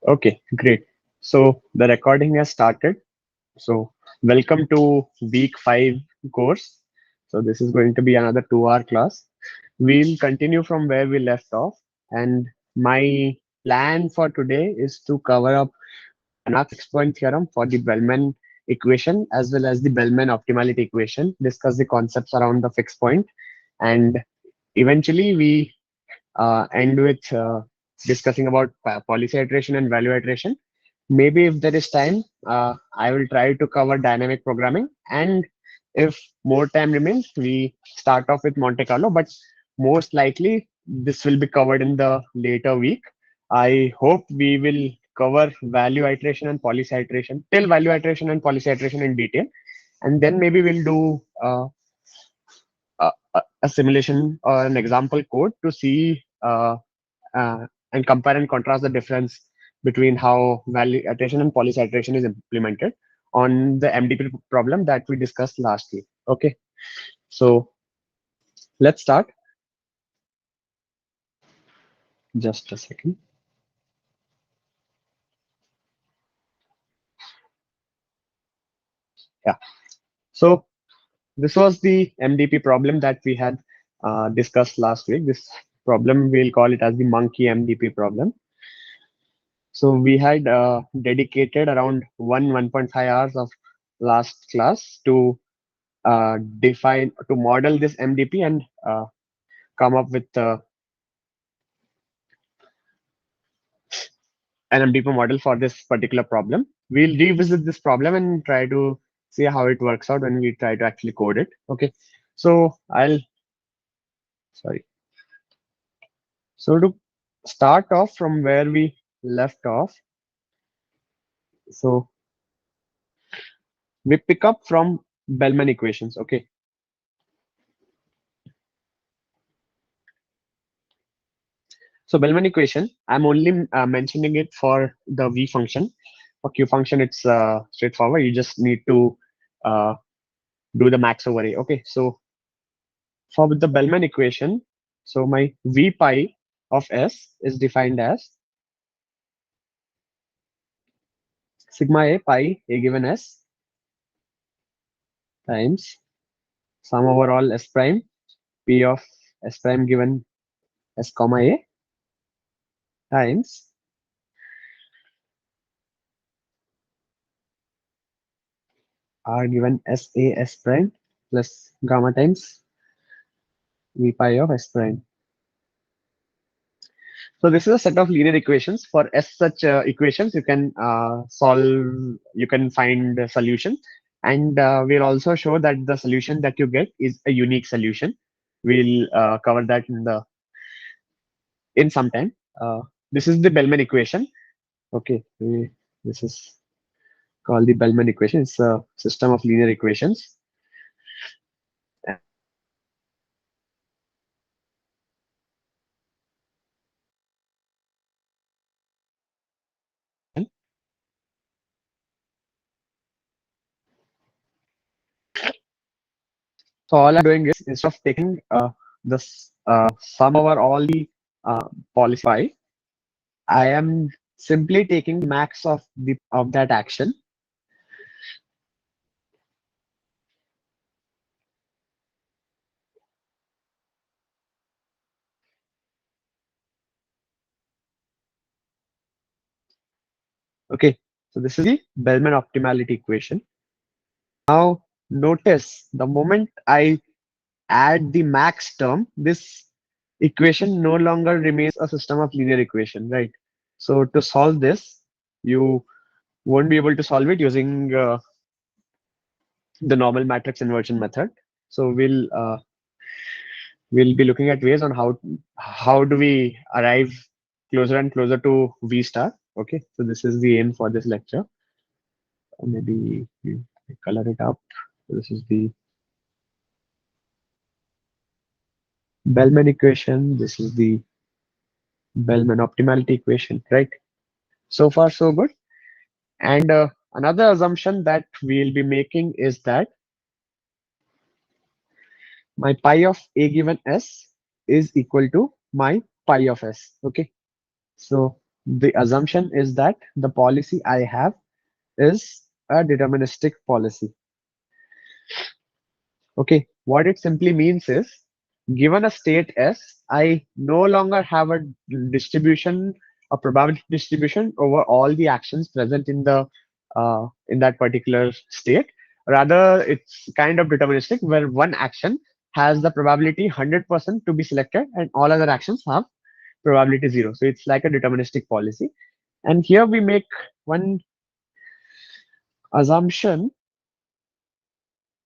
Okay, great. So the recording has started. So welcome to week 5 course. So this is going to be another 2-hour class. We'll continue from where we left off. And my plan for today is to cover up Banach's fixed point theorem for the Bellman equation as well as the Bellman optimality equation, discuss the concepts around the fixed point, and eventually we end with discussing about policy iteration and value iteration. Maybe if there is time, I will try to cover dynamic programming. And if more time remains, we start off with Monte Carlo. But most likely, this will be covered in the later week. I hope we will cover value iteration and policy iteration, till value iteration and policy iteration in detail. And then maybe we'll do a simulation or an example code to see and compare and contrast the difference between how value iteration and policy iteration is implemented on the MDP problem that we discussed last week. Okay, so let's start. Just a second. Yeah. So this was the MDP problem that we had discussed last week. This problem we'll call it as the monkey MDP problem. So we had dedicated around 1.5 hours of last class to define to model this MDP and come up with an MDP model for this particular problem. We'll revisit this problem and try to see how it works out when we try to actually code it. Okay, so sorry. So to start off from where we left off, so we pick up from Bellman equations. Okay, so Bellman equation, I'm only mentioning it for the V function. For Q function, it's straightforward. You just need to uh, do the max over A. Okay, so for the Bellman equation, so my V pi of S is defined as sigma A pi A given S times sum over all S prime P of S prime given S comma A times R given S A S prime plus gamma times V pi of S prime. So this is a set of linear equations. For S such equations, you can you can find a solution. And we'll also show that the solution that you get is a unique solution. We'll cover that in some time. This is the Bellman equation. Okay, this is called the Bellman equation. It's a system of linear equations. So all I'm doing is instead of taking this sum over all the policy pi, I am simply taking max of that action. Okay, so this is the Bellman optimality equation. Now notice the moment I add the max term, this equation no longer remains a system of linear equation, right? So to solve this, you won't be able to solve it using the normal matrix inversion method. So we'll be looking at ways on how do we arrive closer and closer to V star. Okay, so this is the aim for this lecture. Maybe we color it up. So this is the Bellman equation. This is the Bellman optimality equation, right? So far, so good. And another assumption that we'll be making is that my pi of A given S is equal to my pi of S. Okay. So the assumption is that the policy I have is a deterministic policy. Okay, what it simply means is, given a state S, I no longer have a distribution, a probability distribution over all the actions present in that particular state. Rather, it's kind of deterministic, where one action has the probability 100% to be selected, and all other actions have probability zero. So it's like a deterministic policy. And here we make one assumption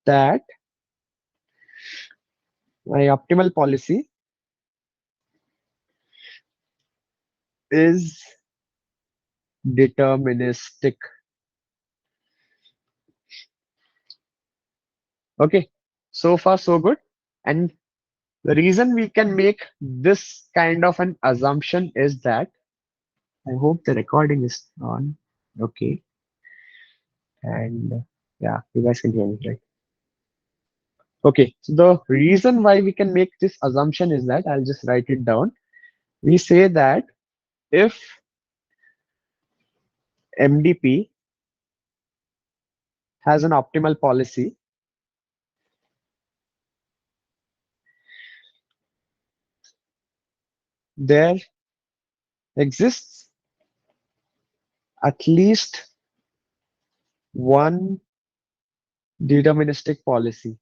that my optimal policy is deterministic. Okay, so far so good. And the reason we can make this kind of an assumption is that I hope the recording is on. Okay, and yeah, you guys can hear me, right? Okay, so the reason why we can make this assumption is that I'll just write it down. We say that if MDP has an optimal policy, there exists at least one deterministic policy.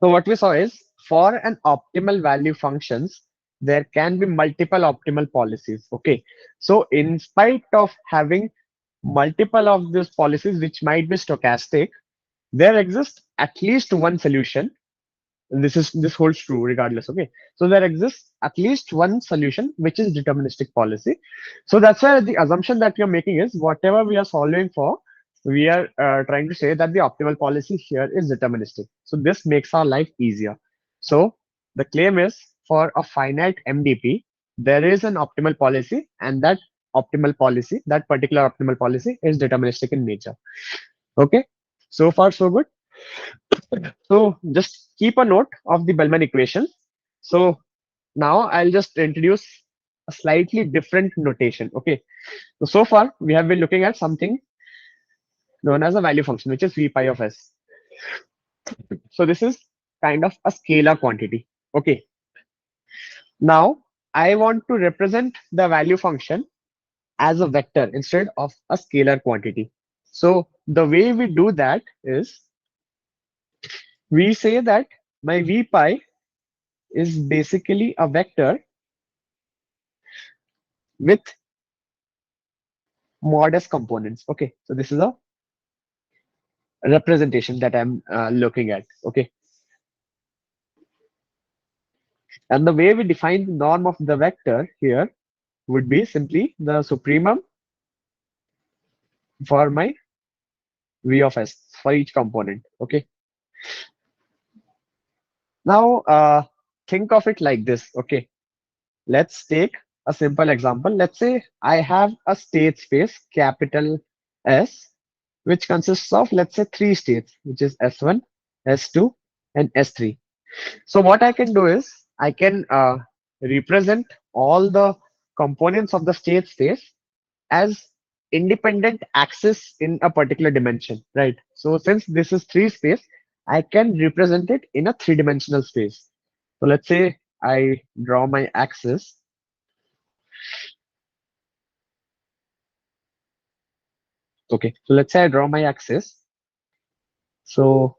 So what we saw is, for an optimal value functions, there can be multiple optimal policies. Okay. So in spite of having multiple of these policies, which might be stochastic, there exists at least one solution. And this holds true regardless. Okay. So there exists at least one solution which is deterministic policy. So that's why the assumption that we are making is, whatever we are solving for, we are trying to say that the optimal policy here is deterministic. So this makes our life easier. So the claim is, for a finite MDP, there is an optimal policy, and that optimal policy, that particular optimal policy, is deterministic in nature. Okay. So far so good. So just keep a note of the Bellman equation. So now I'll just introduce a slightly different notation. Okay. So far we have been looking at something known as a value function, which is v pi of s. So this is kind of a scalar quantity. Okay. Now I want to represent the value function as a vector instead of a scalar quantity. So the way we do that is, we say that my v pi is basically a vector with modest components. Okay, so this is a representation that I'm looking at. Okay, and the way we define the norm of the vector here would be simply the supremum for my v of s for each component. Okay, now think of it like this. Okay, let's take a simple example. Let's say I have a state space capital S, which consists of, let's say, three states, which is S1, S2, and S3. So what I can do is, I can represent all the components of the state space as independent axis in a particular dimension, right? So since this is three space, I can represent it in a three-dimensional space. So let's say I draw my axis. Okay, so let's say I draw my axis. So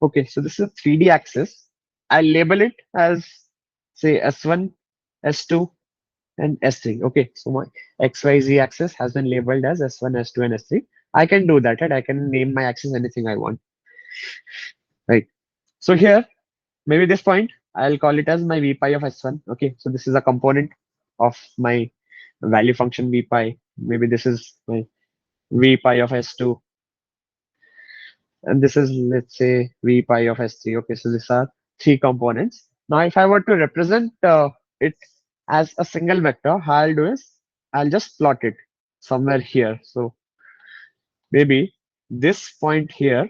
okay, so this is a 3D axis. I label it as, say, S1, S2, and S3. Okay, so my XYZ axis has been labeled as S1, S2, and S3. I can do that, right? I can name my axis anything I want, right? So here, maybe this point, I'll call it as my v pi of S1. Okay, so this is a component of my value function v pi. Maybe this is my v pi of S2. and this is, let's say, v pi of s3. Okay, so these are three components. Now, if I were to represent it as a single vector, how I'll do is I'll just plot it somewhere here. So maybe this point here,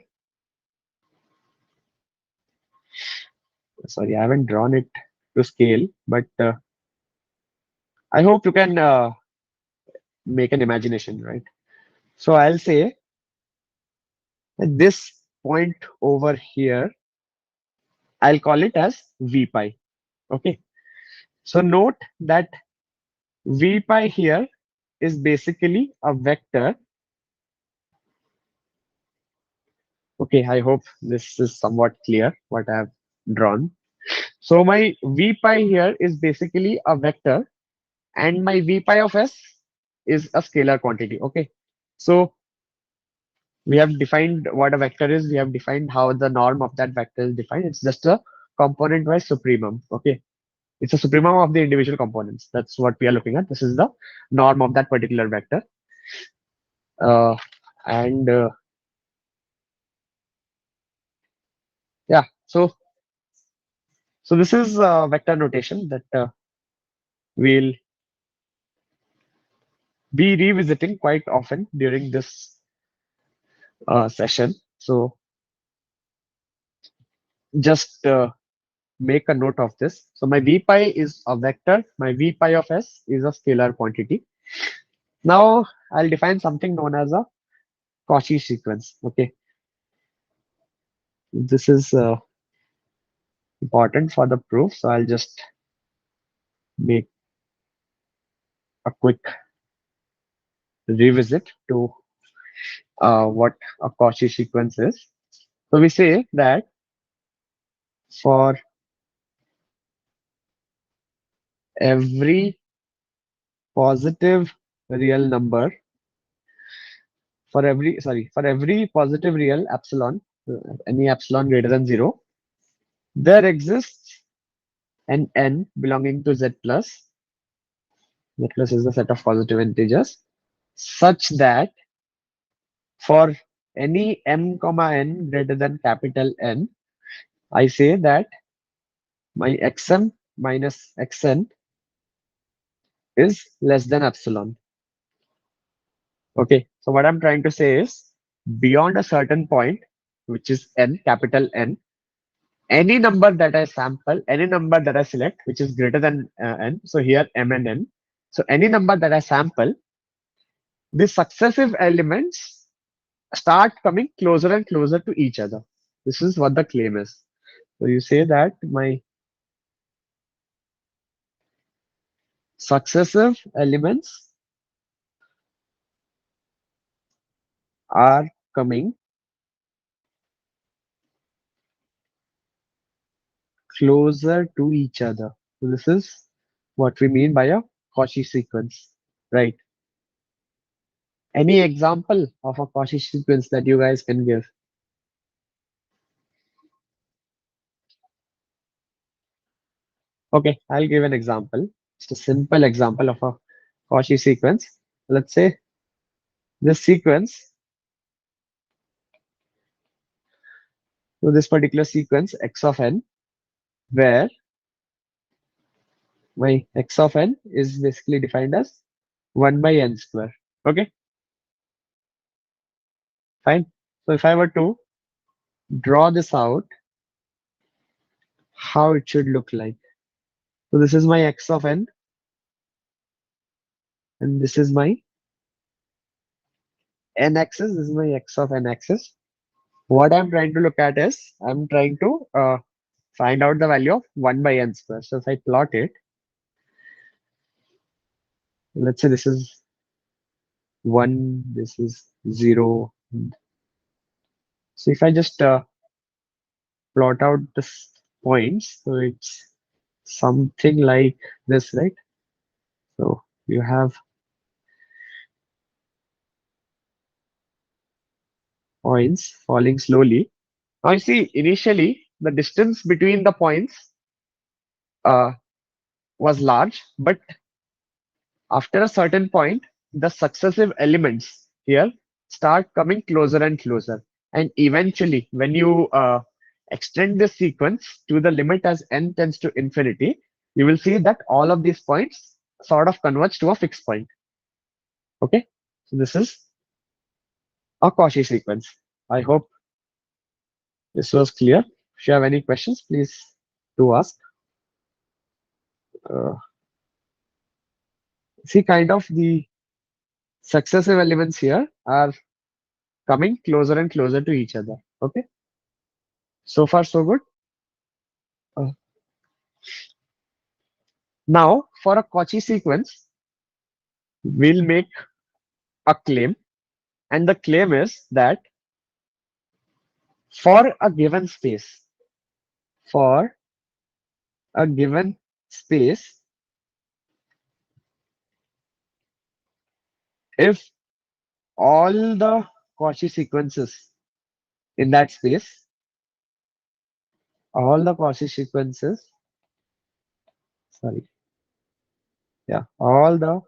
sorry, I haven't drawn it to scale, but I hope you can make an imagination, right? So I'll say that this point over here, I'll call it as v pi. Okay. So note that v pi here is basically a vector. Okay, I hope this is somewhat clear what I have drawn. So my v pi here is basically a vector, and my v pi of s is a scalar quantity. Okay. So we have defined what a vector is. We have defined how the norm of that vector is defined. It's just a component-wise supremum. Okay. It's a supremum of the individual components. That's what we are looking at. This is the norm of that particular vector. Uh, and yeah, so this is vector notation that we'll be revisiting quite often during this session. So just make a note of this. So my v pi is a vector. My v pi of s is a scalar quantity. Now I'll define something known as a Cauchy sequence. Okay, this is important for the proof. So I'll just make a quick revisit to what a Cauchy sequence is. So we say that for every positive real number, for every positive real epsilon, any epsilon greater than 0, there exists an n belonging to z plus. Z plus is the set of positive integers such that for any m comma n greater than capital N, I say that my xm minus xn is less than epsilon. Okay, so what I'm trying to say is beyond a certain point, which is n, capital N, any number that I sample, any number that I select, which is greater than n, so here m and n, so any number that I sample, the successive elements start coming closer and closer to each other. This is what the claim is. So you say that my successive elements are coming closer to each other. So this is what we mean by a Cauchy sequence, right? Any example of a Cauchy sequence that you guys can give? Okay, I'll give an example. It's a simple example of a Cauchy sequence. Let's say this sequence, so this particular sequence x of n, where my x of n is basically defined as 1 by n square. Okay, fine. So if I were to draw this out, how it should look like. So this is my x of n, and this is my n axis. This is my x of n axis. What I'm trying to look at is I'm trying to find out the value of 1 by n square. So if I plot it, let's say this is 1, this is 0. So if I just plot out the points, so it's something like this, right? So you have points falling slowly. Now you see, initially the distance between the points uh, was large, but after a certain point, the successive elements here start coming closer and closer. And eventually, when you extend this sequence to the limit as n tends to infinity, you will see that all of these points sort of converge to a fixed point. Okay, so this is a Cauchy sequence. I hope this was clear. If you have any questions, please do ask. Uh, See, kind of the successive elements here are coming closer and closer to each other. Okay, so far so good. Uh, Now, for a Cauchy sequence, we'll make a claim, and the claim is that for a given space, for a given space, if all the Cauchy sequences in that space, all the Cauchy sequences, sorry, yeah, all the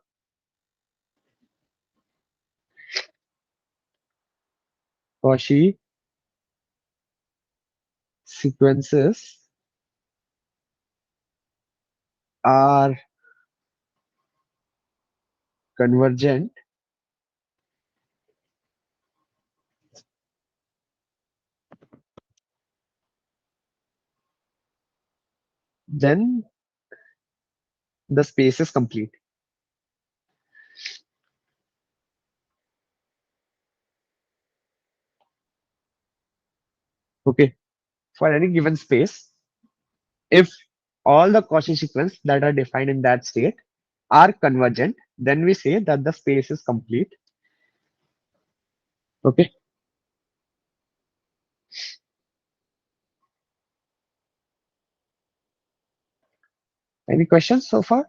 Cauchy sequences are convergent, then the space is complete. Okay, for any given space, if all the Cauchy sequences that are defined in that state are convergent, then we say that the space is complete. Okay, any questions so far?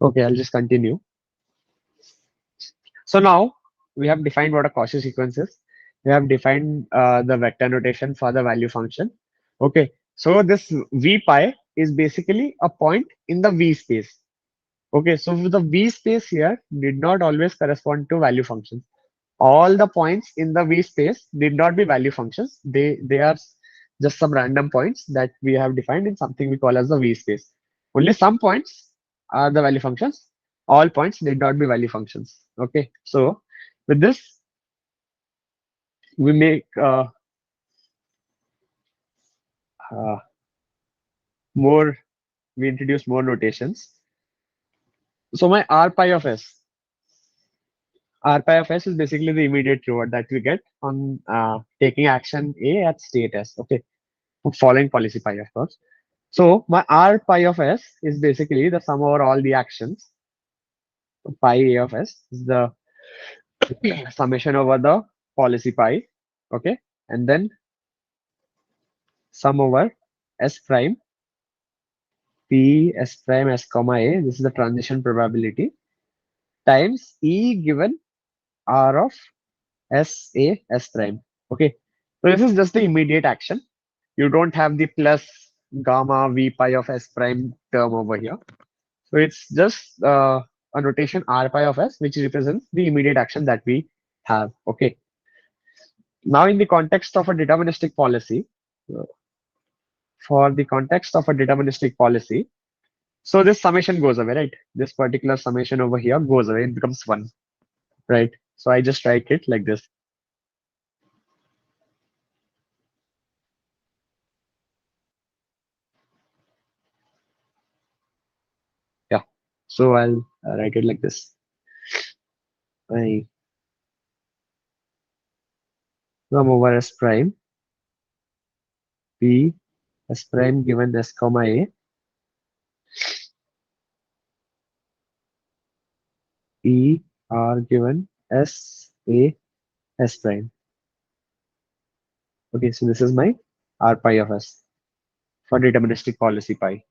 Okay, I'll just continue. So now we have defined what a Cauchy sequence is. We have defined the vector notation for the value function. Okay, so this V pi is basically a point in the V space. Okay, so the V space here did not always correspond to value functions. All the points in the V space did not be value functions. They are just some random points that we have defined in something we call as the V space. Only some points are the value functions. All points need not be value functions. Okay, so with this we make uh, more. We introduce more notations. So my R pi of s, R pi of s is basically the immediate reward that we get on taking action A at state S. Okay, following policy pi, of course. So my R pi of s is basically the sum over all the actions. Pi A of s is the summation over the policy pi. Okay, and then sum over s prime p s prime s comma a. This is the transition probability times e given r of s a s prime. Okay, so this is just the immediate action. You don't have the plus gamma v pi of s prime term over here. So it's just a notation r pi of s, which represents the immediate action that we have. Okay. Now, in the context of a deterministic policy, uh, for the context of a deterministic policy, so this summation goes away, right? This particular summation over here goes away. It becomes one, right? So I just write it like this. Yeah. So I'll write it like this. I sum over s prime p s prime given s comma a e r given s a s prime. Okay, so this is my r pi of s for deterministic policy pi.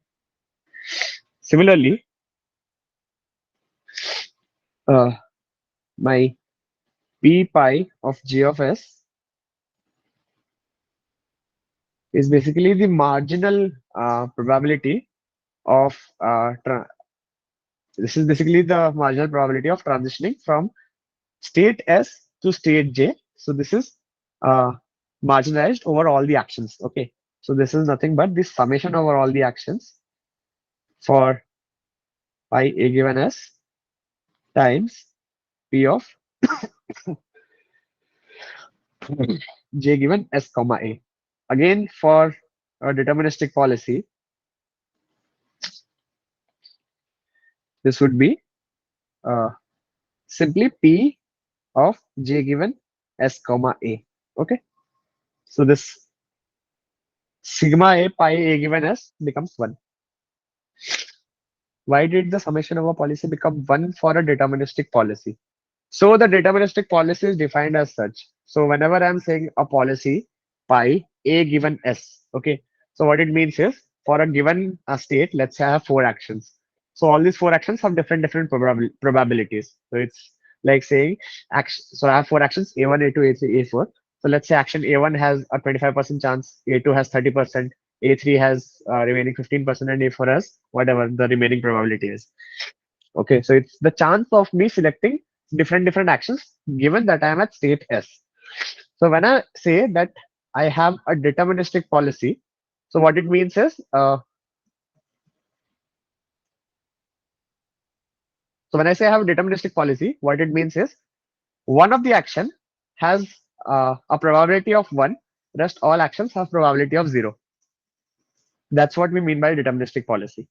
Similarly, uh, my p pi of g of s is basically the marginal probability of This is basically the marginal probability of transitioning from state S to state J. So this is uh, marginalized over all the actions. Okay. So this is nothing but this summation over all the actions for pi a given S times P of J given S comma A. Again, for a deterministic policy, this would be uh, simply P of J given S comma A. Okay. So this sigma A pi A given S becomes 1. Why did the summation of a policy become 1 for a deterministic policy? So the deterministic policy is defined as such. So whenever I'm saying a policy pi a given s, okay. So what it means is for a given state, let's say I have 4 actions. So all these 4 actions have different probabilities. So it's like saying action. So I have 4 actions: a1, a2, a3, a4. So let's say action a1 has a 25% chance, a2 has 30%, a3 has remaining 15%, and a4 has whatever the remaining probability is. Okay, so it's the chance of me selecting different actions given that I am at state S. So when I say that I have a deterministic policy, so what it means is, so when I say I have a deterministic policy, what it means is one of the action has a probability of 1, rest all actions have probability of 0. That's what we mean by deterministic policy.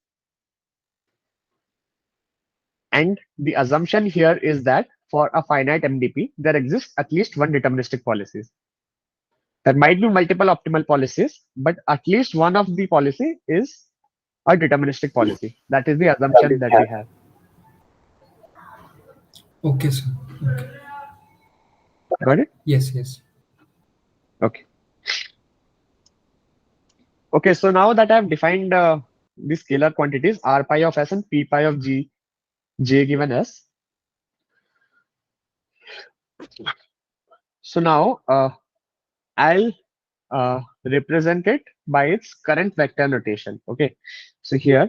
And the assumption here is that for a finite MDP, there exists at least one deterministic policy. There might be multiple optimal policies, but at least one of the policy is a deterministic policy. That is the assumption that we have. Okay, sir. Okay. Got it? Yes, yes. Okay. Okay, so now that I've defined the scalar quantities R pi of S and P pi of G, J given S. So now I'll represent it by its current vector notation. Okay. So here,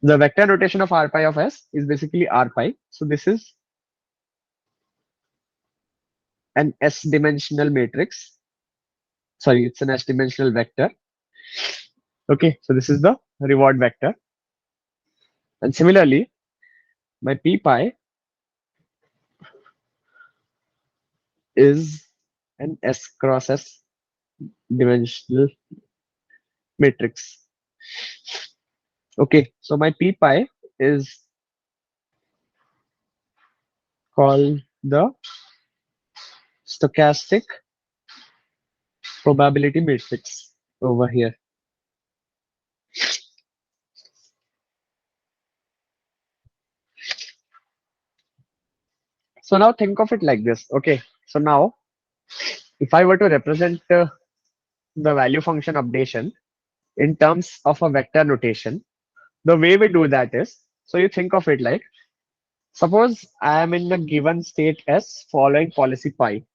the vector notation of R pi of S is basically R pi. So this is an S dimensional matrix. Sorry, it's an S dimensional vector. Okay, so this is the reward vector. And similarly, my P pi is an S cross S dimensional matrix. Okay, so my P pi is called the stochastic probability matrix over here. So now think of it like this. Okay, so now if I were to represent the value function updation in terms of a vector notation, the way we do that is, so you think of it like, suppose I am in a given state S following policy pi.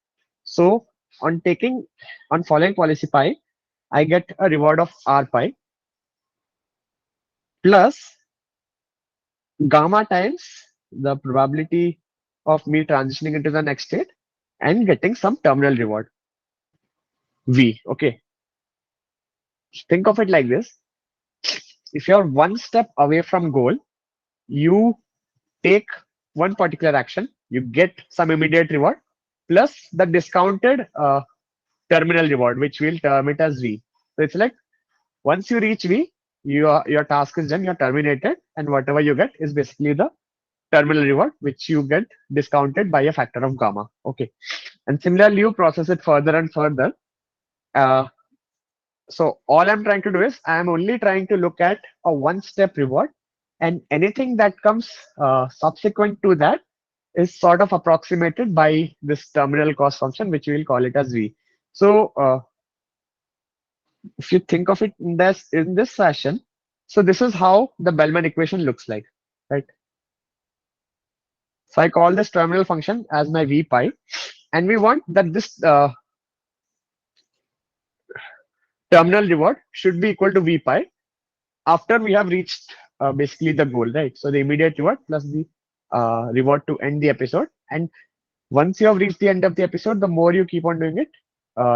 So on following policy pi, I get a reward of R pi plus gamma times the probability of me transitioning into the next state and getting some terminal reward V. Okay. Think of it like this. If you're one step away from goal, you take one particular action, you get some immediate reward plus the discounted terminal reward, which we'll term it as V. So it's like once you reach V, your task is done, you're terminated, and whatever you get is basically the terminal reward, which you get discounted by a factor of gamma. Okay. And similarly, you process it further and further. Uh, so all I'm trying to do is I'm only trying to look at a one-step reward, and anything that comes subsequent to that is sort of approximated by this terminal cost function, which we will call it as V. So if you think of it in this fashion, so this is how the Bellman equation looks like, right? So I call this terminal function as my V pi, and we want that this terminal reward should be equal to V pi after we have reached basically the goal, right? So the immediate reward plus the reward to end the episode. And once you have reached the end of the episode, the more you keep on doing it,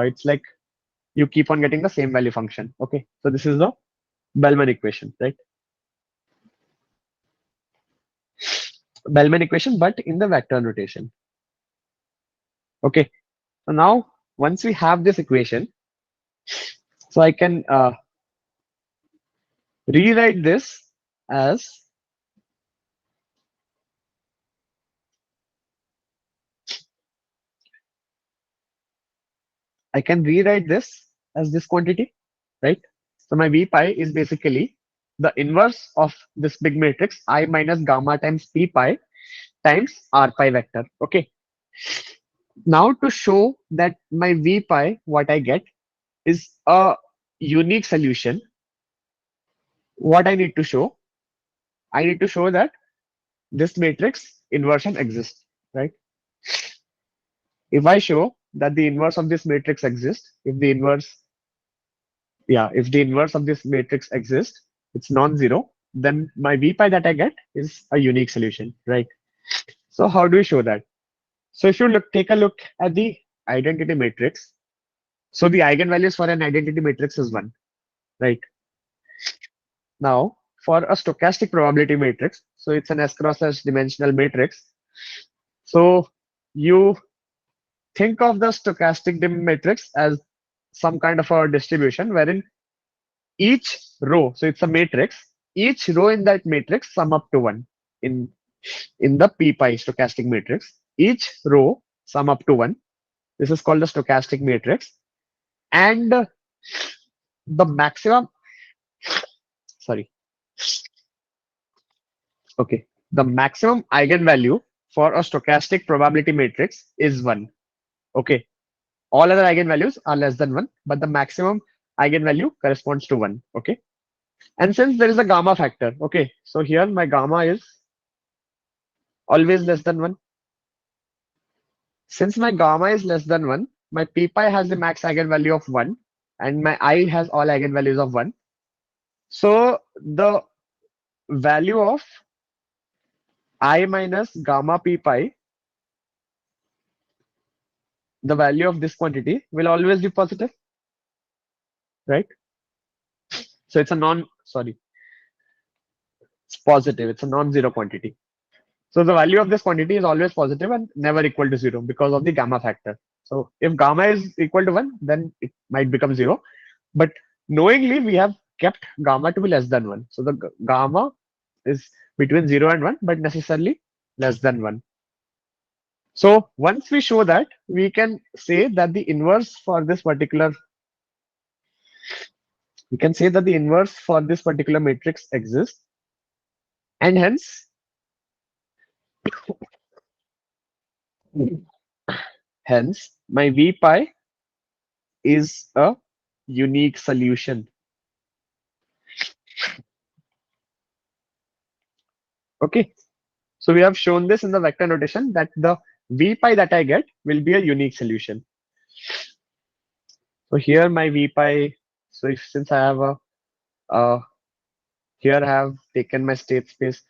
it's like you keep on getting the same value function. Okay, so this is the Bellman equation, right? Bellman equation, but in the vector notation. Okay, so now once we have this equation, so I can rewrite this as I can rewrite this as this quantity, right? So my V pi is basically the inverse of this big matrix I minus gamma times P pi times R pi vector. Okay. Now to show that my V pi, what I get is a unique solution. What I need to show that this matrix inversion exists, right? If I show that the inverse of this matrix exists, if the inverse of this matrix exists, it's non-zero, then my V pi that I get is a unique solution, right? So how do we show that? So if you take a look at the identity matrix, so the eigenvalues for an identity matrix is one, right? Now for a stochastic probability matrix, so it's an S cross S dimensional matrix. So you think of the stochastic matrix as some kind of a distribution wherein each row, so it's a matrix, each row in that matrix sum up to one in the p pi stochastic matrix. Each row sum up to one. This is called the stochastic matrix. And the maximum, sorry, okay, the maximum eigenvalue for a stochastic probability matrix is one. Okay, all other eigenvalues are less than one, but the maximum eigenvalue corresponds to one. Okay, and since there is a gamma factor, okay, so here my gamma is always less than one. Since my gamma is less than 1, my p pi has the max eigenvalue of 1 and my I has all eigenvalues of 1. So the value of I minus gamma p pi, the value of this quantity will always be positive, right? So it's a it's positive. It's a non-zero quantity. So the value of this quantity is always positive and never equal to 0 because of the gamma factor. So if gamma is equal to 1, then it might become 0. But knowingly, we have kept gamma to be less than 1. So the gamma is between 0 and 1, but necessarily less than 1. So once we show that, we can say that the inverse for this particular, matrix exists, and hence my V pi is a unique solution. Okay. So we have shown this in the vector notation that the V pi that I get will be a unique solution. So here my V pi, so since I have here I have taken my state space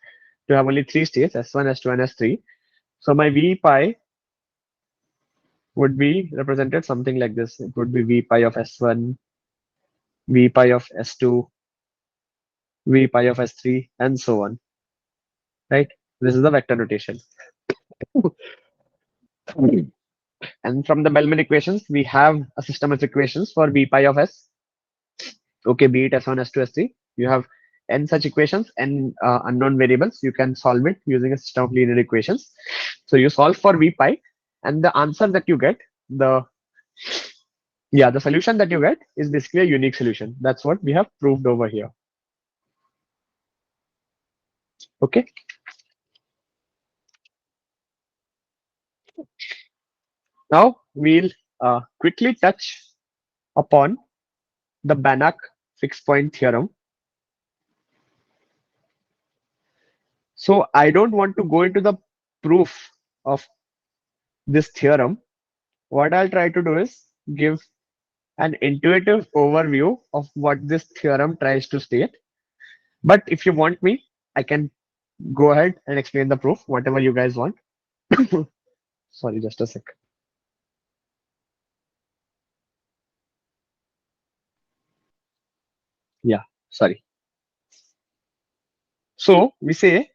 to have only three states, S1, S2, and S3. So my V pi would be represented something like this. It would be V pi of S1, V pi of S2, V pi of S3, and so on, right? This is the vector notation. And from the Bellman equations, we have a system of equations for V pi of S. Okay, be it S1, S2, S3. You have n such equations, n unknown variables. You can solve it using a system of linear equations. So you solve for V pi, and the answer that you get, the solution that you get is basically a unique solution. That's what we have proved over here. Okay. Now we'll quickly touch upon the Banach fixed point theorem. So I don't want to go into the proof of this theorem. What I'll try to do is give an intuitive overview of what this theorem tries to state. But if you want me, I can go ahead and explain the proof, whatever you guys want. Sorry, just a sec. Yeah, sorry. So we say,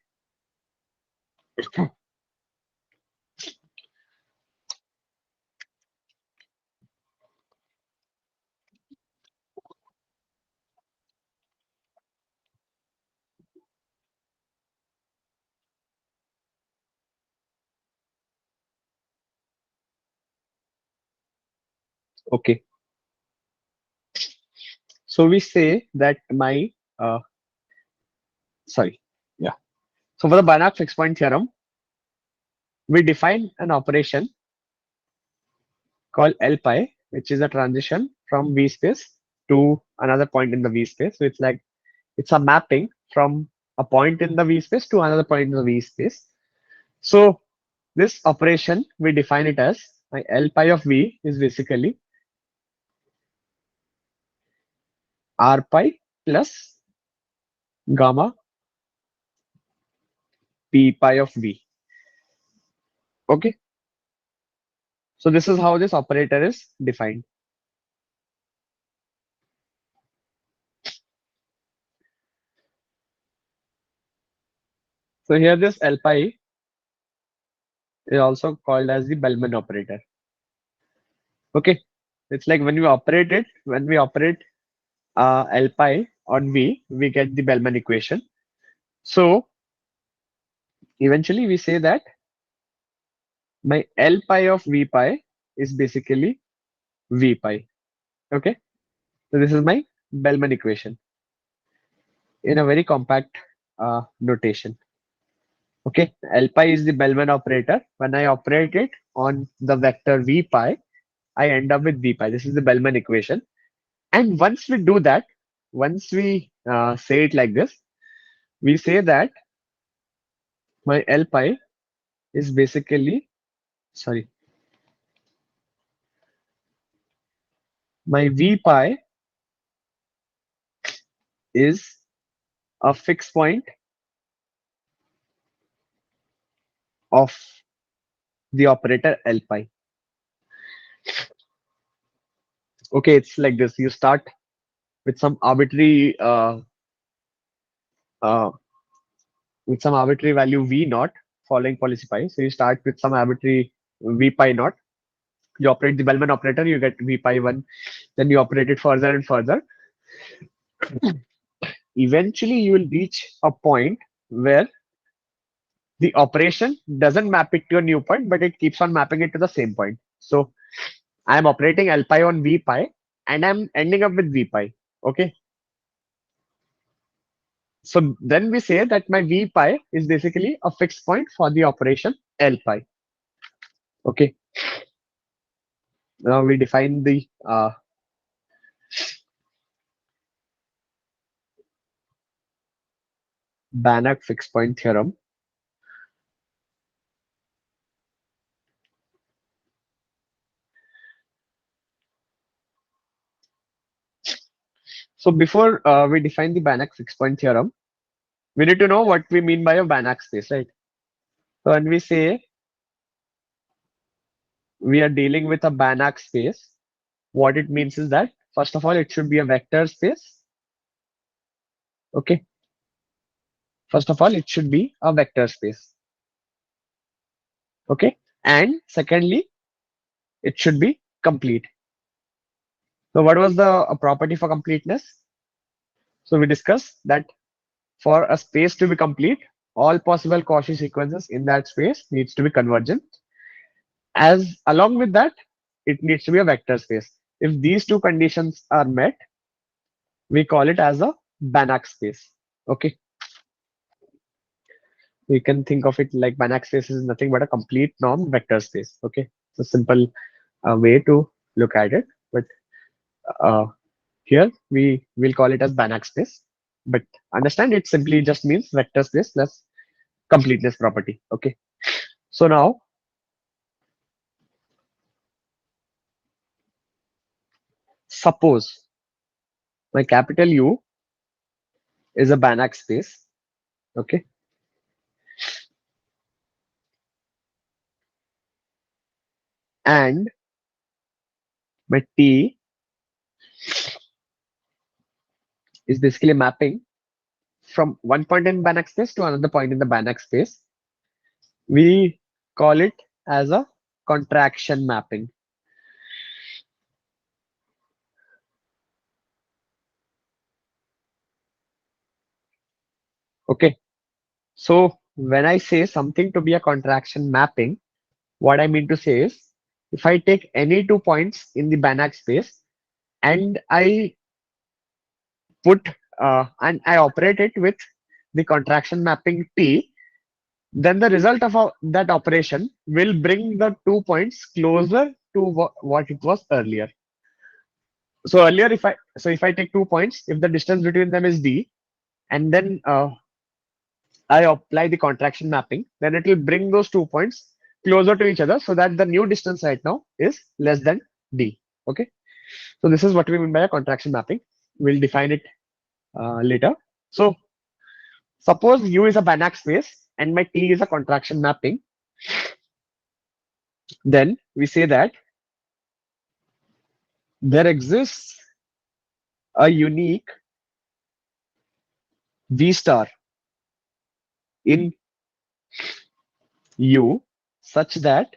okay. So we say that my, sorry. Yeah. So for the Banach fixed point theorem, we define an operation called L pi, which is a transition from V space to another point in the V space. So it's like it's a mapping from a point in the V space to another point in the V space. So this operation we define it as my L pi of V is basically R pi plus gamma P pi of V. Okay. So this is how this operator is defined. So here this L pi is also called as the Bellman operator. Okay. It's like when we operate L pi on V, we get the Bellman equation. So eventually we say that my L pi of V pi is basically V pi. Okay. So this is my Bellman equation in a very compact notation. Okay. L pi is the Bellman operator. When I operate it on the vector V pi, I end up with V pi. This is the Bellman equation. And once we do that, once we say it like this, we say that my L pi is basically, sorry, my V pi is a fixed point of the operator L pi. Okay, it's like this. You start with some arbitrary uh, value V naught following policy pi. So you start with some arbitrary V pi naught. You operate the Bellman operator, you get V pi 1. Then you operate it further and further. Eventually, you will reach a point where the operation doesn't map it to a new point, but it keeps on mapping it to the same point. So I'm operating L pi on V pi and I'm ending up with V pi. Okay. So then we say that my V pi is basically a fixed point for the operation L pi. Okay. Now we define the Banach fixed point theorem. So before we define the Banach fixed point theorem, we need to know what we mean by a Banach space, right? So when we say we are dealing with a Banach space, what it means is that first of all, it should be a vector space. Okay. First of all, it should be a vector space. Okay. And secondly, it should be complete. So what was the property for completeness? So we discussed that for a space to be complete, all possible Cauchy sequences in that space needs to be convergent. As along with that, it needs to be a vector space. If these two conditions are met, we call it as a Banach space. Okay. You can think of it like Banach space is nothing but a complete norm vector space. Okay. It's a simple way to look at it. But uh, here we will call it as Banach space. But understand it simply just means vector space plus completeness property. Okay. So now suppose my capital U is a Banach space Okay. And my T is basically mapping from one point in Banach space to another point in the Banach space. We call it as a contraction mapping. Okay. So when I say something to be a contraction mapping, what I mean to say is if I take any 2 points in the Banach space and I put and I operate it with the contraction mapping T, then the result of that operation will bring the 2 points closer to what it was earlier. So earlier, if I take 2 points, if the distance between them is d, and then I apply the contraction mapping, then it will bring those 2 points closer to each other, so that the new distance right now is less than d. Okay, so this is what we mean by a contraction mapping. We'll define it later. So suppose U is a Banach space and my T is a contraction mapping. Then we say that there exists a unique V star in U such that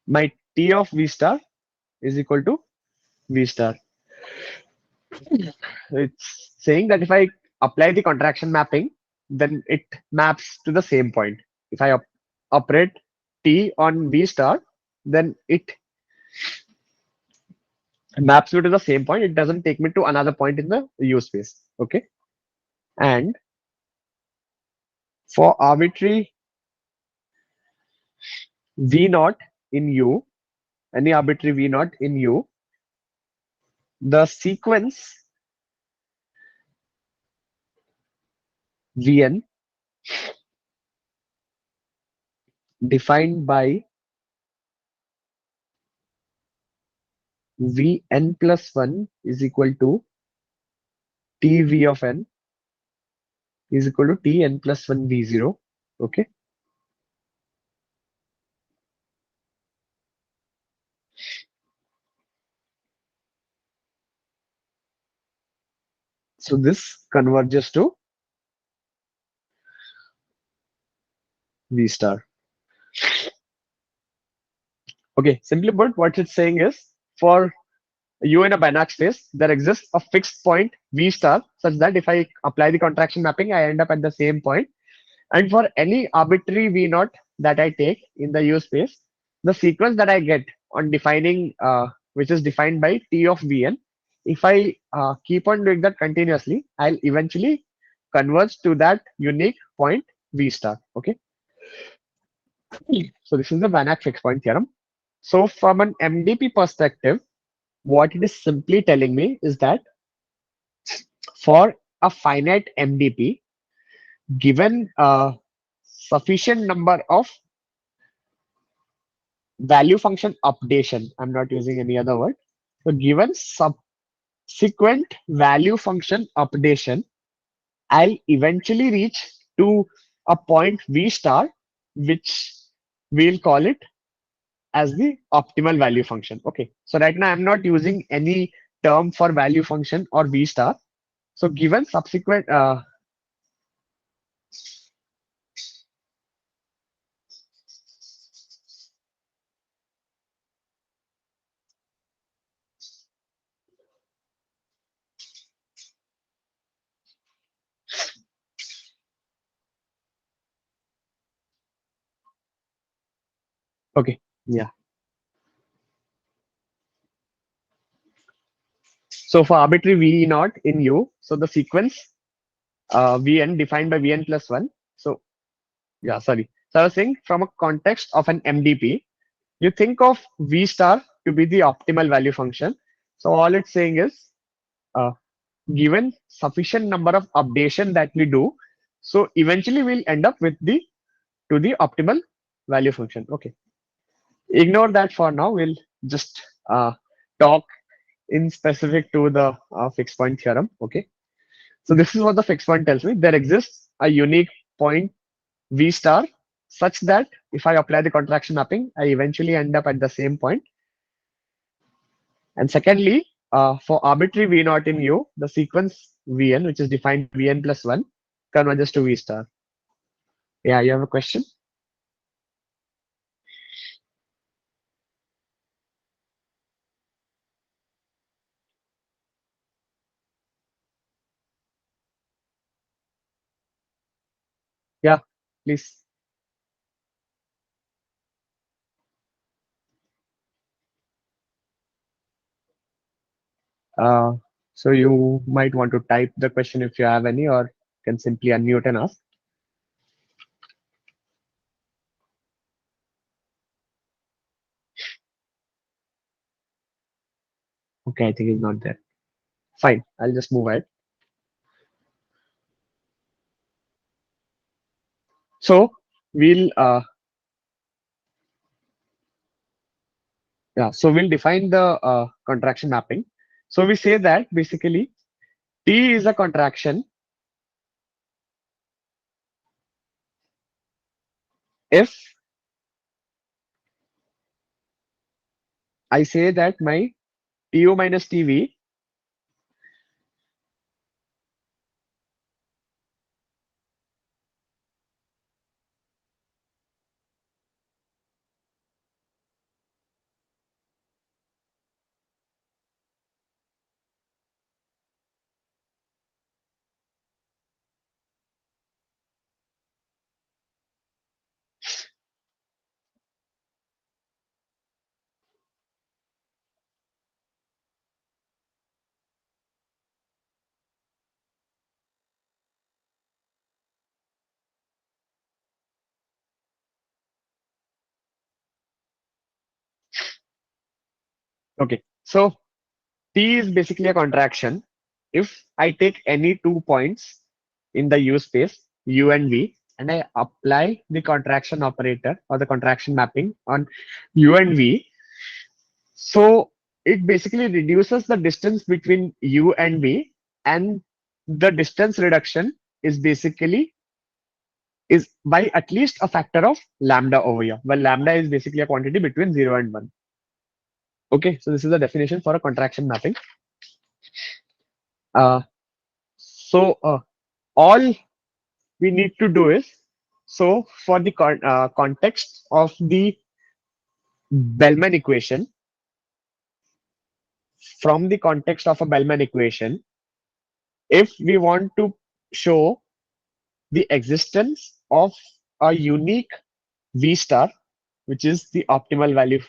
my T of V star is equal to V star. It's saying that if I apply the contraction mapping, then it maps to the same point. If I operate T on V star, then it maps me to the same point. It doesn't take me to another point in the U space. Okay. And for arbitrary V naught in U, any arbitrary V naught in U, the sequence Vn defined by Vn plus 1 is equal to Tv of n is equal to Tn plus 1 V0. Okay. So this converges to V star. Okay. Simply put, what it's saying is for U in a Banach space, there exists a fixed point V star such that if I apply the contraction mapping, I end up at the same point. And for any arbitrary V naught that I take in the U space, the sequence that I get on defining, which is defined by T of Vn, if I keep on doing that continuously, I'll eventually converge to that unique point V star. Okay. So this is the Banach fixed point theorem. So from an MDP perspective, what it is simply telling me is that for a finite MDP, given a sufficient number of value function updation, I'm not using any other word. So given subsequent value function updation, I'll eventually reach to a point V star, which we'll call it as the optimal value function. Okay. So right now I'm not using any term for value function or V star. So given subsequent, okay. Yeah. So for arbitrary V naught in U, so the sequence Vn defined by Vn plus 1. So yeah, sorry. So I was saying from a context of an MDP, you think of V star to be the optimal value function. So all it's saying is uh, given sufficient number of updation that we do, so eventually we'll end up with the to the optimal value function. Okay. Ignore that for now. We'll just talk in specific to the fixed point theorem. Okay. So this is what the fixed point tells me. There exists a unique point V star such that if I apply the contraction mapping, I eventually end up at the same point. And secondly, for arbitrary V naught in U, the sequence Vn, which is defined Vn plus 1, converges to V star. Yeah, you have a question? Yeah, please. Uh, so you might want to type the question if you have any, or can simply unmute and ask. Okay, I think he's not there. Fine, I'll just move ahead. So we'll we'll define the contraction mapping. So we say that basically T is a contraction if I say that my Tu minus Tv okay. So T is basically a contraction if I take any 2 points in the U space, U and V, and I apply the contraction operator or the contraction mapping on U and V. So it basically reduces the distance between U and V, and the distance reduction is basically is by at least a factor of lambda over here. Well, lambda is basically a quantity between 0 and 1. Okay, so this is the definition for a contraction mapping. Uh, so all we need to do is, so for the context of the Bellman equation, from the context of a Bellman equation, if we want to show the existence of a unique V star, which is the optimal value.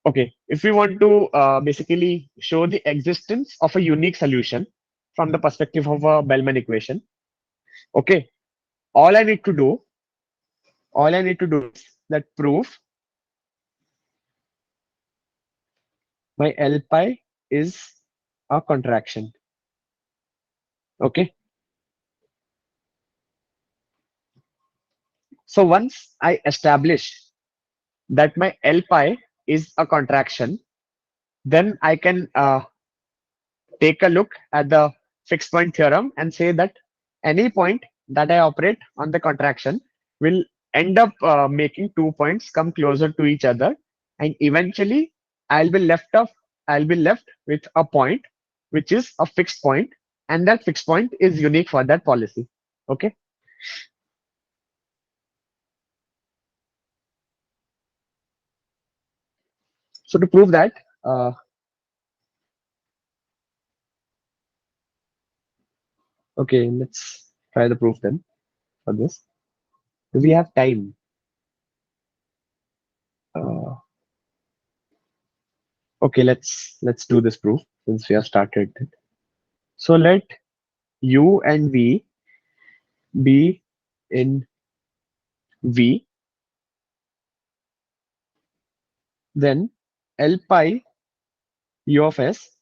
Okay, if we want to basically show the existence of a unique solution from the perspective of a Bellman equation, okay, all I need to do, all I need to do is that proof my L pi is a contraction. Okay, so once I establish that my L pi is a contraction, then I can take a look at the fixed point theorem and say that any point that I operate on the contraction will end up making 2 points come closer to each other, and eventually I'll be left off. I'll be left with a point which is a fixed point, and that fixed point is unique for that policy. Okay. So to prove that, uh, okay, let's try the proof then for this. Do we have time? Uh, okay, let's do this proof since we have started it. So let U and V be in V, then L pi U of S.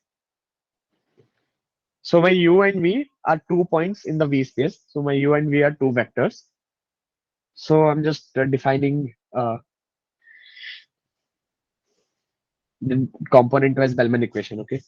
So my U and V are 2 points in the V space. So my U and V are two vectors. So I'm just defining the component wise Bellman equation. Okay.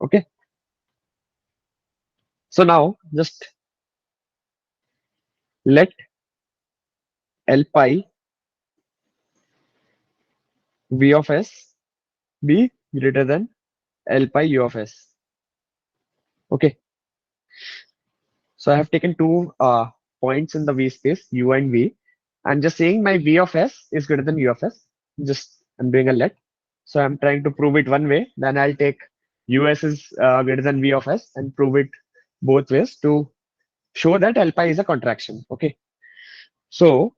Okay. So now just let L pi V of S be greater than L pi U of S. Okay. So I have taken two points in the V space, U and V, and just saying my V of S is greater than U of S. Just I'm doing a let. So I'm trying to prove it one way. Then I'll take US is greater than V of S and prove it both ways to show that L pi is a contraction. Okay. So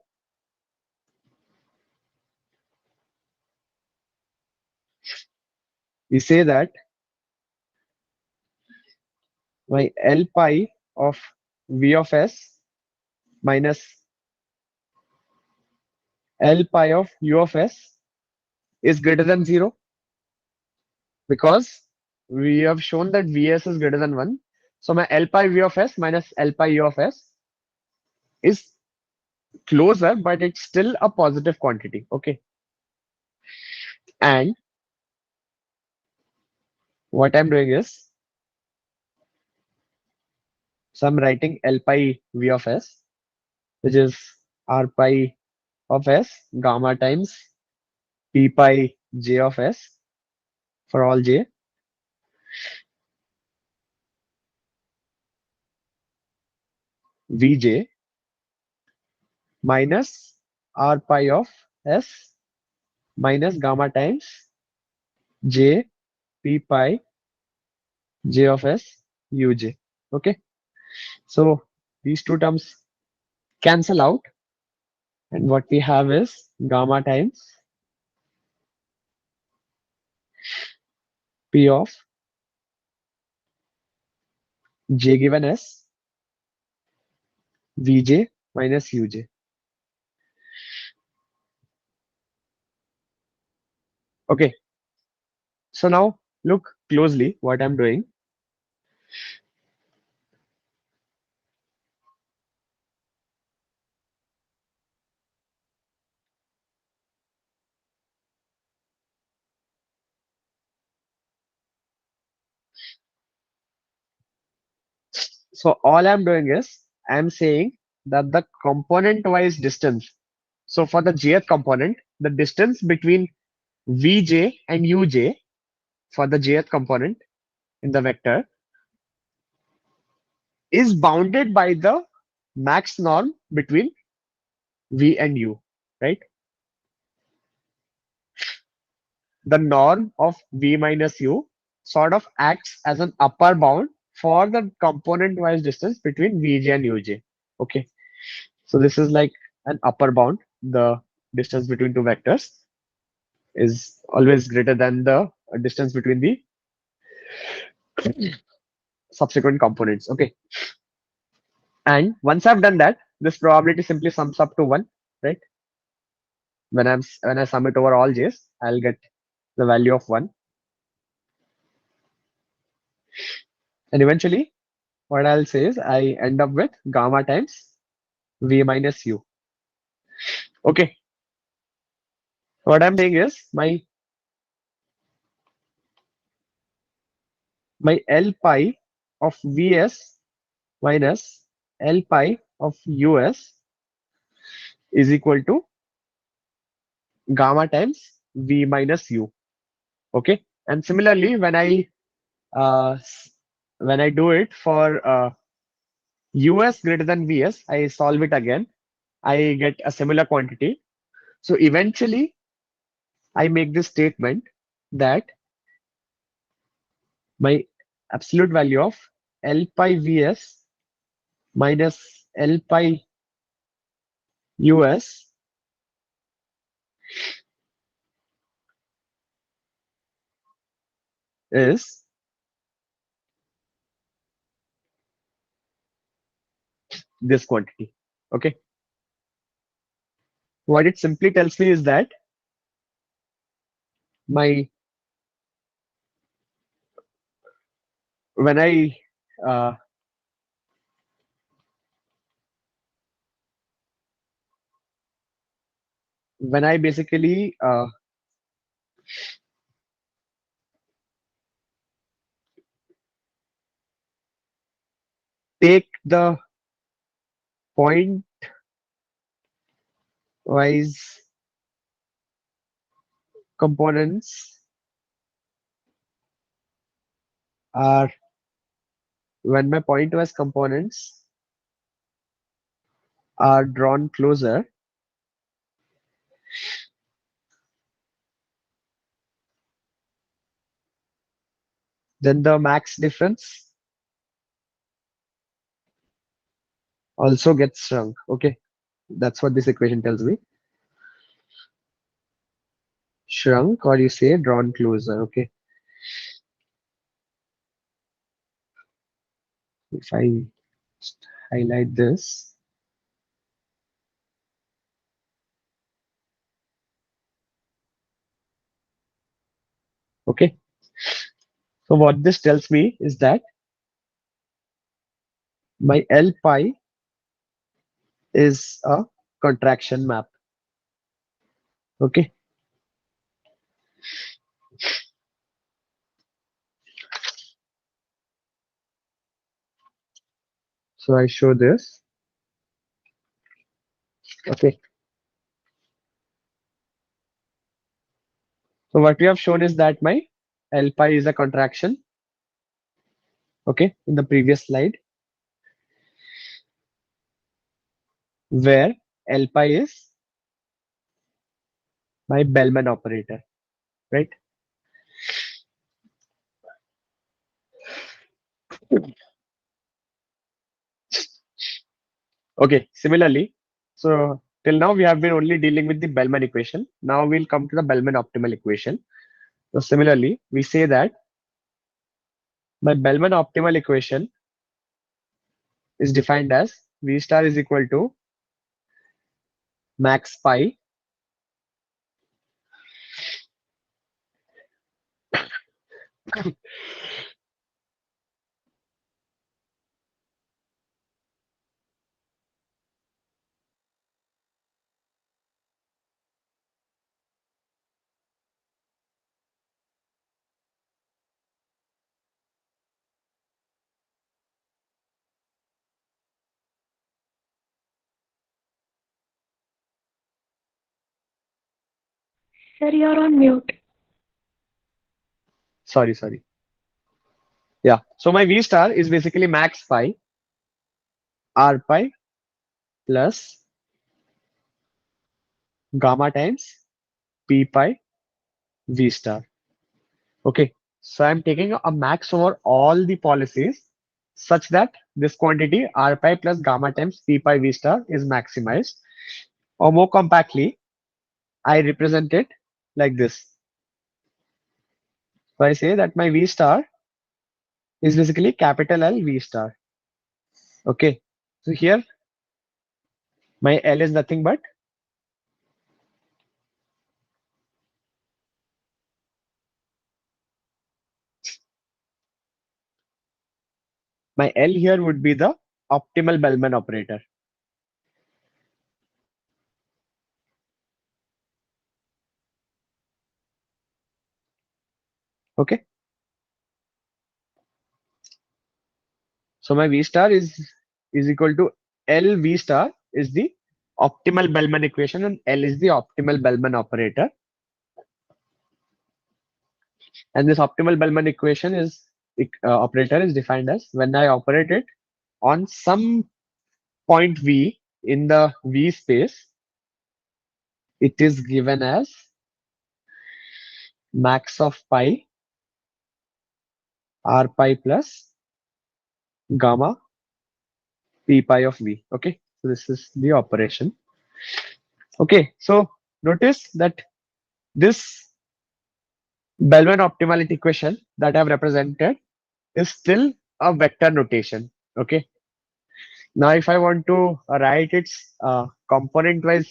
we say that my L pi of V of S minus L pi of U of S is greater than 0 because we have shown that Vs is greater than 1. So my L pi V of S minus L pi U of S is closer, but it's still a positive quantity. Okay. And what I'm doing is, so I'm writing L pi V of S, which is R pi of S gamma times P pi J of S for all J Vj minus R pi of S minus gamma times J P pi J of S Uj. Okay. So these two terms cancel out, and what we have is gamma times P of J given S Vj minus Uj. Okay. So now look closely what I'm doing. So all I'm doing is I'm saying that the component wise distance. So for the jth component, the distance between Vj and Uj for the jth component in the vector is bounded by the max norm between V and U, right? The norm of V minus U sort of acts as an upper bound for the component wise distance between Vj and Uj. Okay. So this is like an upper bound. The distance between two vectors is always greater than the distance between the subsequent components. Okay. And once I've done that, this probability simply sums up to 1, right? When I sum it over all j's, I'll get the value of 1. And eventually, what I'll say is I end up with gamma times v minus u. Okay. What I'm saying is my L pi of Vs minus L pi of Us is equal to gamma times V minus U. Okay. And similarly, uh, s- when I do it for Us greater than Vs, I solve it again. I get a similar quantity. So eventually, I make this statement that my absolute value of L pi Vs minus L pi Us is this quantity. Okay. What it simply tells me is that my when I uh, when I basically take the point wise components are when my point wise components are drawn closer, then the max difference also gets shrunk. Okay, that's what this equation tells me. Shrunk, or you say drawn closer. Okay, if I just highlight this, okay. So what this tells me is that my L pi is a contraction map. Okay, so I show this. Okay, so what we have shown is that my L pi is a contraction. Okay, in the previous slide, where L pi is my Bellman operator, right? Okay, similarly, so till now we have been only dealing with the Bellman equation. Now we'll come to the Bellman optimal equation. So similarly, we say that my Bellman optimal equation is defined as V star is equal to max pi Sir, you're on mute. sorry. Yeah. So my V star is basically max pi R pi plus gamma times P pi V star. Okay. So I'm taking a max over all the policies such that this quantity R pi plus gamma times P pi V star is maximized. Or more compactly, I represent it like this. So I say that my V star is basically capital L V star. Okay. So here my L is nothing but my L here would be the optimal Bellman operator. Okay. So my V star is equal to L V star is the optimal Bellman equation and L is the optimal Bellman operator. And this optimal Bellman equation is operator is defined as when I operate it on some point V in the V space, it is given as max of pi R pi plus gamma P pi of V. Okay. So this is the operation. Okay. So notice that this Bellman optimality equation that I've represented is still a vector notation. Okay. Now, if I want to write its component-wise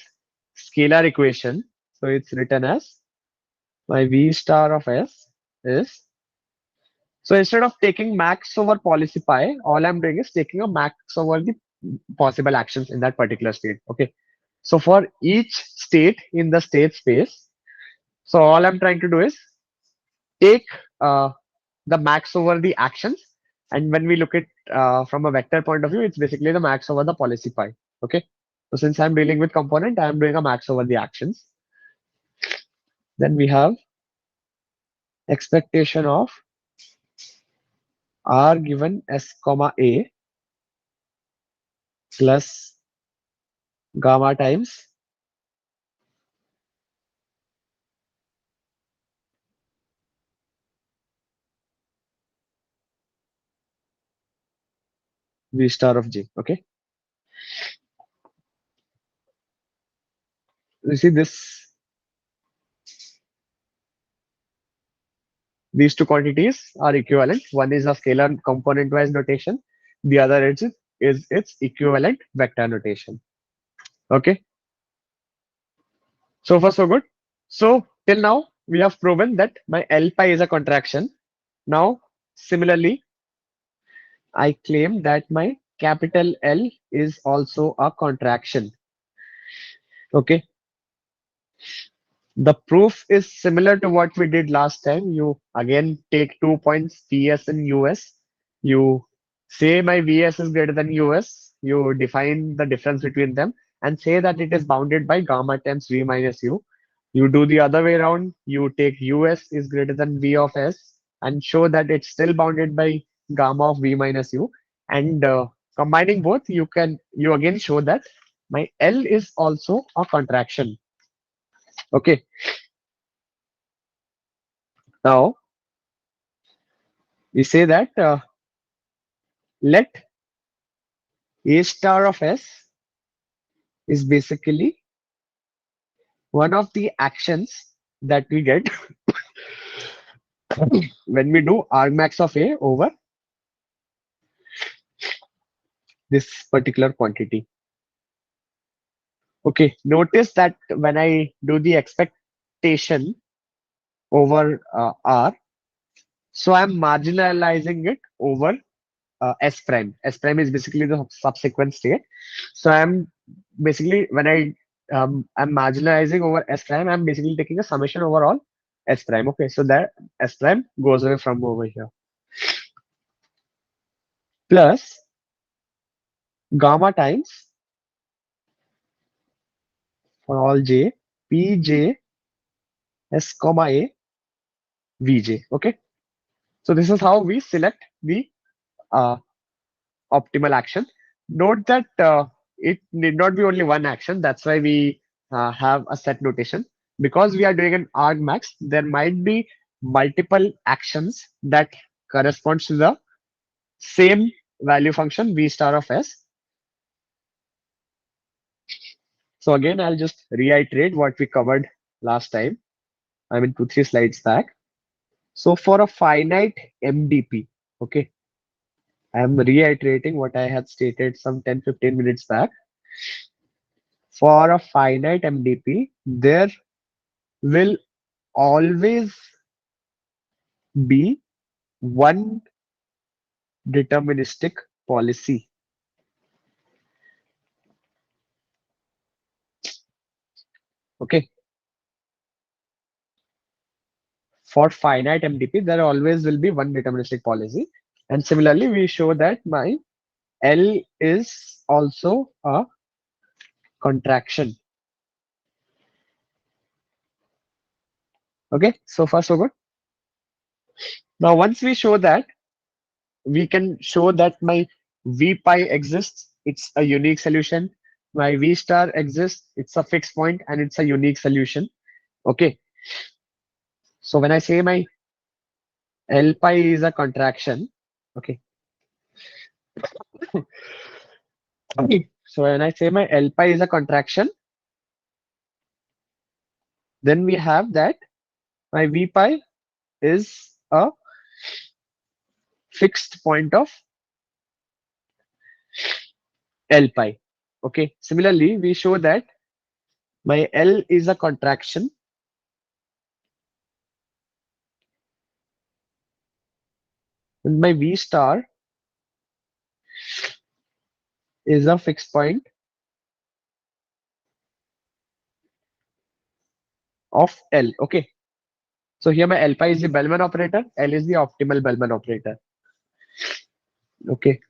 scalar equation, so it's written as my V star of S is, so instead of taking max over policy pi, all I'm doing is taking a max over the possible actions in that particular state. Okay. So for each state in the state space, so all I'm trying to do is take uh, the max over the actions And when we look at from a vector point of view, it's basically the max over the policy pi. Okay. So since I'm dealing with component, I'm doing a max over the actions. Then we have expectation of r given s comma a plus gamma times v star of j. Okay. You see this, these two quantities are equivalent. One is a scalar component wise notation. The other is its equivalent vector notation. Okay. So far so good. So till now we have proven that my L pi is a contraction. Now similarly, I claim that my capital L is also a contraction. Okay. The proof is similar to what we did last time. You again take 2 points VS and US. You say my VS is greater than US. You define the difference between them and say that it is bounded by gamma times V minus U. You do the other way around. You take US is greater than V of S and show that it's still bounded by gamma of V minus U. And combining both, you again show that my L is also a contraction. Okay. Now we say that let A star of S is basically one of the actions that we get when we do argmax of A over this particular quantity. Okay, notice that when I do the expectation over R, so I'm marginalizing it over S prime. S prime is basically the subsequent state. So I'm basically when I'm marginalizing over S prime, I'm basically taking a summation over all S prime. Okay, so that S prime goes away from over here. Plus gamma times for all j, pj s comma a vj. Okay, so this is how we select the uh, optimal action. Note that it need not be only one action. That's why we have a set notation. Because we are doing an argmax, there might be multiple actions that corresponds to the same value function v star of s. So again, I'll just reiterate what we covered last time. I mean, 2, 3 slides back. So for a finite MDP, okay, I'm reiterating what I had stated some 10, 15 minutes back. For a finite MDP, there will always be one deterministic policy. Okay. For finite MDP, there always will be one deterministic policy. And similarly, we show that my L is also a contraction. Okay. So far, so good. Now, once we show that, we can show that my V pi exists. It's a unique solution. My V star exists. It's a fixed point and it's a unique solution. Okay. So when I say my L pi is a contraction, okay. So when I say my L pi is a contraction, then we have that my V pi is a fixed point of L pi. Okay. Similarly, we show that my L is a contraction and my V star is a fixed point of L. Okay. So here my L pi is the Bellman operator, L is the optimal Bellman operator. Okay,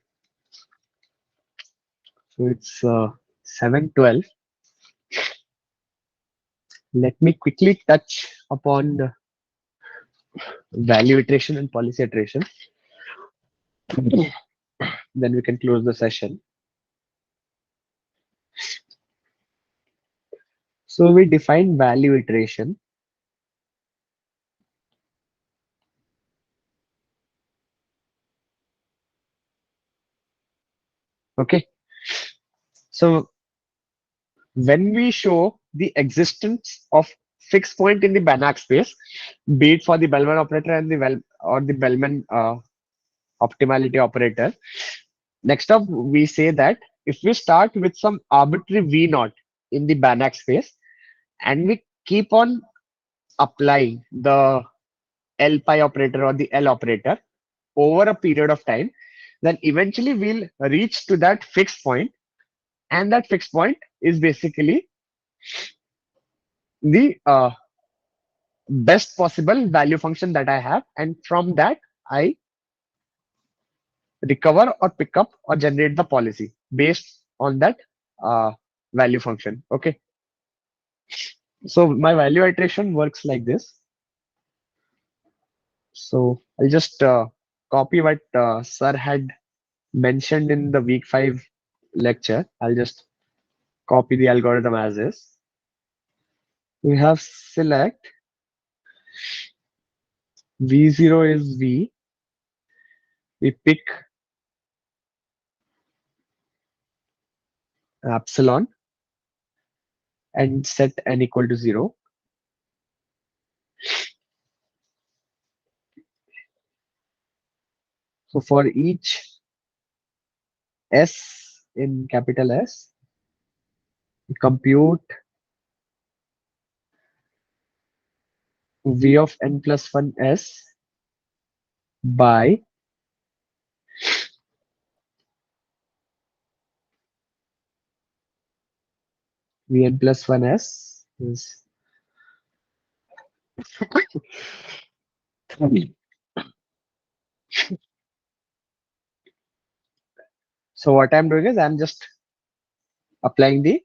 so it's 7:12. Let me quickly touch upon the value iteration and policy iteration. Then we can close the session. So we define value iteration. Okay, so when we show the existence of fixed point in the Banach space, be it for the Bellman operator and the Bellman optimality operator. Next up, we say that if we start with some arbitrary V naught in the Banach space and we keep on applying the L pi operator or the L operator over a period of time, then eventually we'll reach to that fixed point, and that fixed point is basically the best possible value function that I have, and from that I recover or pick up or generate the policy based on that uh, value function. Okay, so my value iteration works like this. So I'll just copy what sir had mentioned in the week 5 lecture. I'll just copy the algorithm as is. We have select v0 is v. We pick epsilon and set n equal to 0. So for each s in capital S, we compute v of n plus 1 s by vn plus 1 s is so what I'm doing is I'm just applying the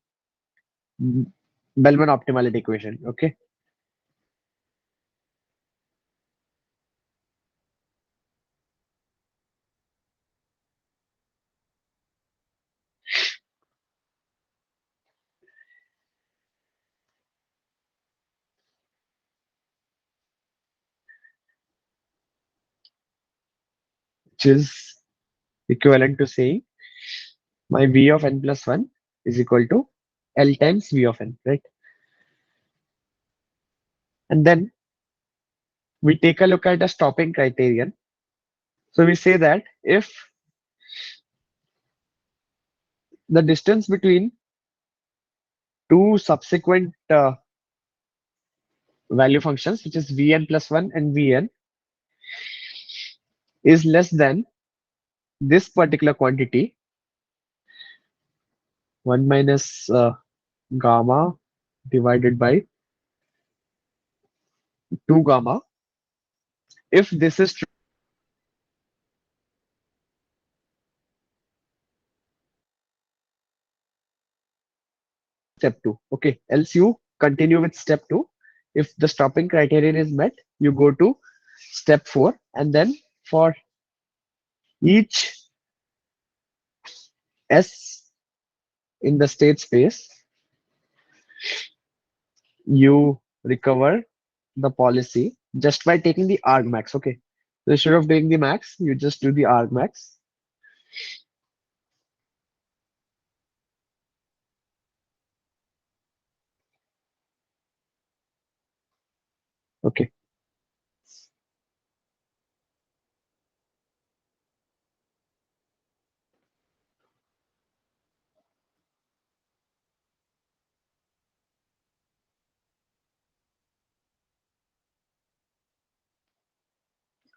Bellman optimality equation. Okay, which is equivalent to saying my v of n plus 1 is equal to L times v of n, right? And then we take a look at a stopping criterion. So we say that if the distance between two subsequent value functions, which is vn plus 1 and vn, is less than this particular quantity, 1 minus gamma divided by 2 gamma. If this is true, step 2. Okay, else you continue with step 2. If the stopping criterion is met, you go to step 4, and then for each s in the state space, you recover the policy just by taking the argmax. Okay, so instead of doing the max, you just do the argmax. Okay,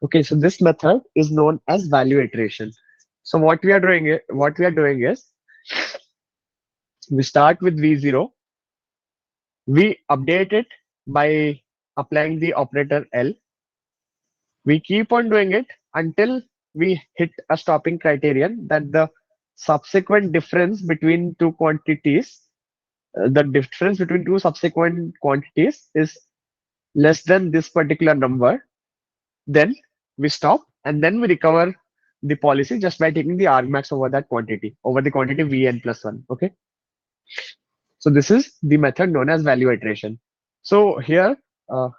okay, so this method is known as value iteration. So what we are doing is we start with v0, we update it by applying the operator L. We keep on doing it until we hit a stopping criterion that the subsequent difference between two quantities, the difference between two subsequent quantities is less than this particular number, then we stop and then we recover the policy just by taking the argmax over that quantity, over the quantity vn plus 1. Okay. So this is the method known as value iteration. So here uh,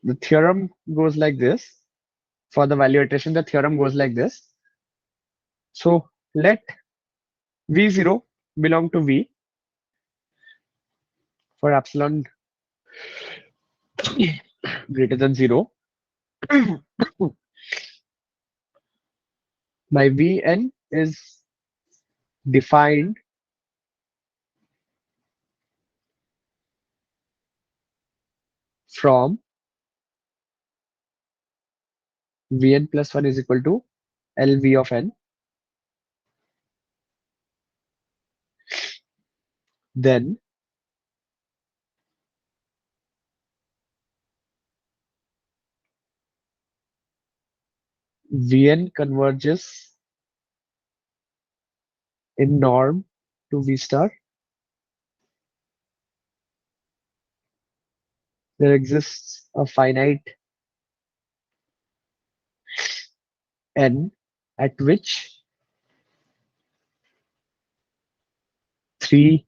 the theorem goes like this. For the value iteration, the theorem goes like this. So let v0 belong to v for epsilon greater than 0. My vn is defined from vn plus 1 is equal to lv of n. Then vn converges in norm to v star. There exists a finite n at which 3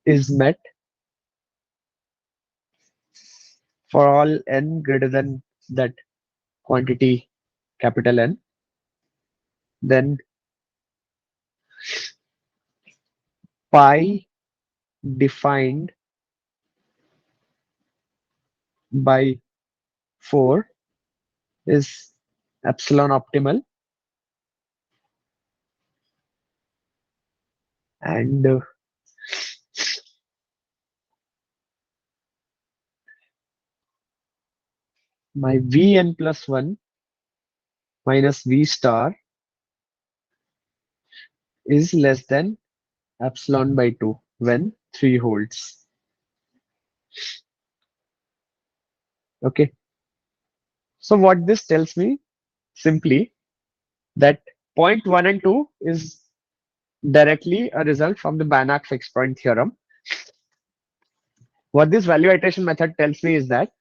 is met for all n greater than that quantity capital N. Then pi defined by 4 is epsilon optimal, and my vn plus 1 minus v star is less than epsilon by 2 when 3 holds. Okay. So what this tells me simply that point 1 and 2 is directly a result from the Banach fixed point theorem. What this value iteration method tells me is that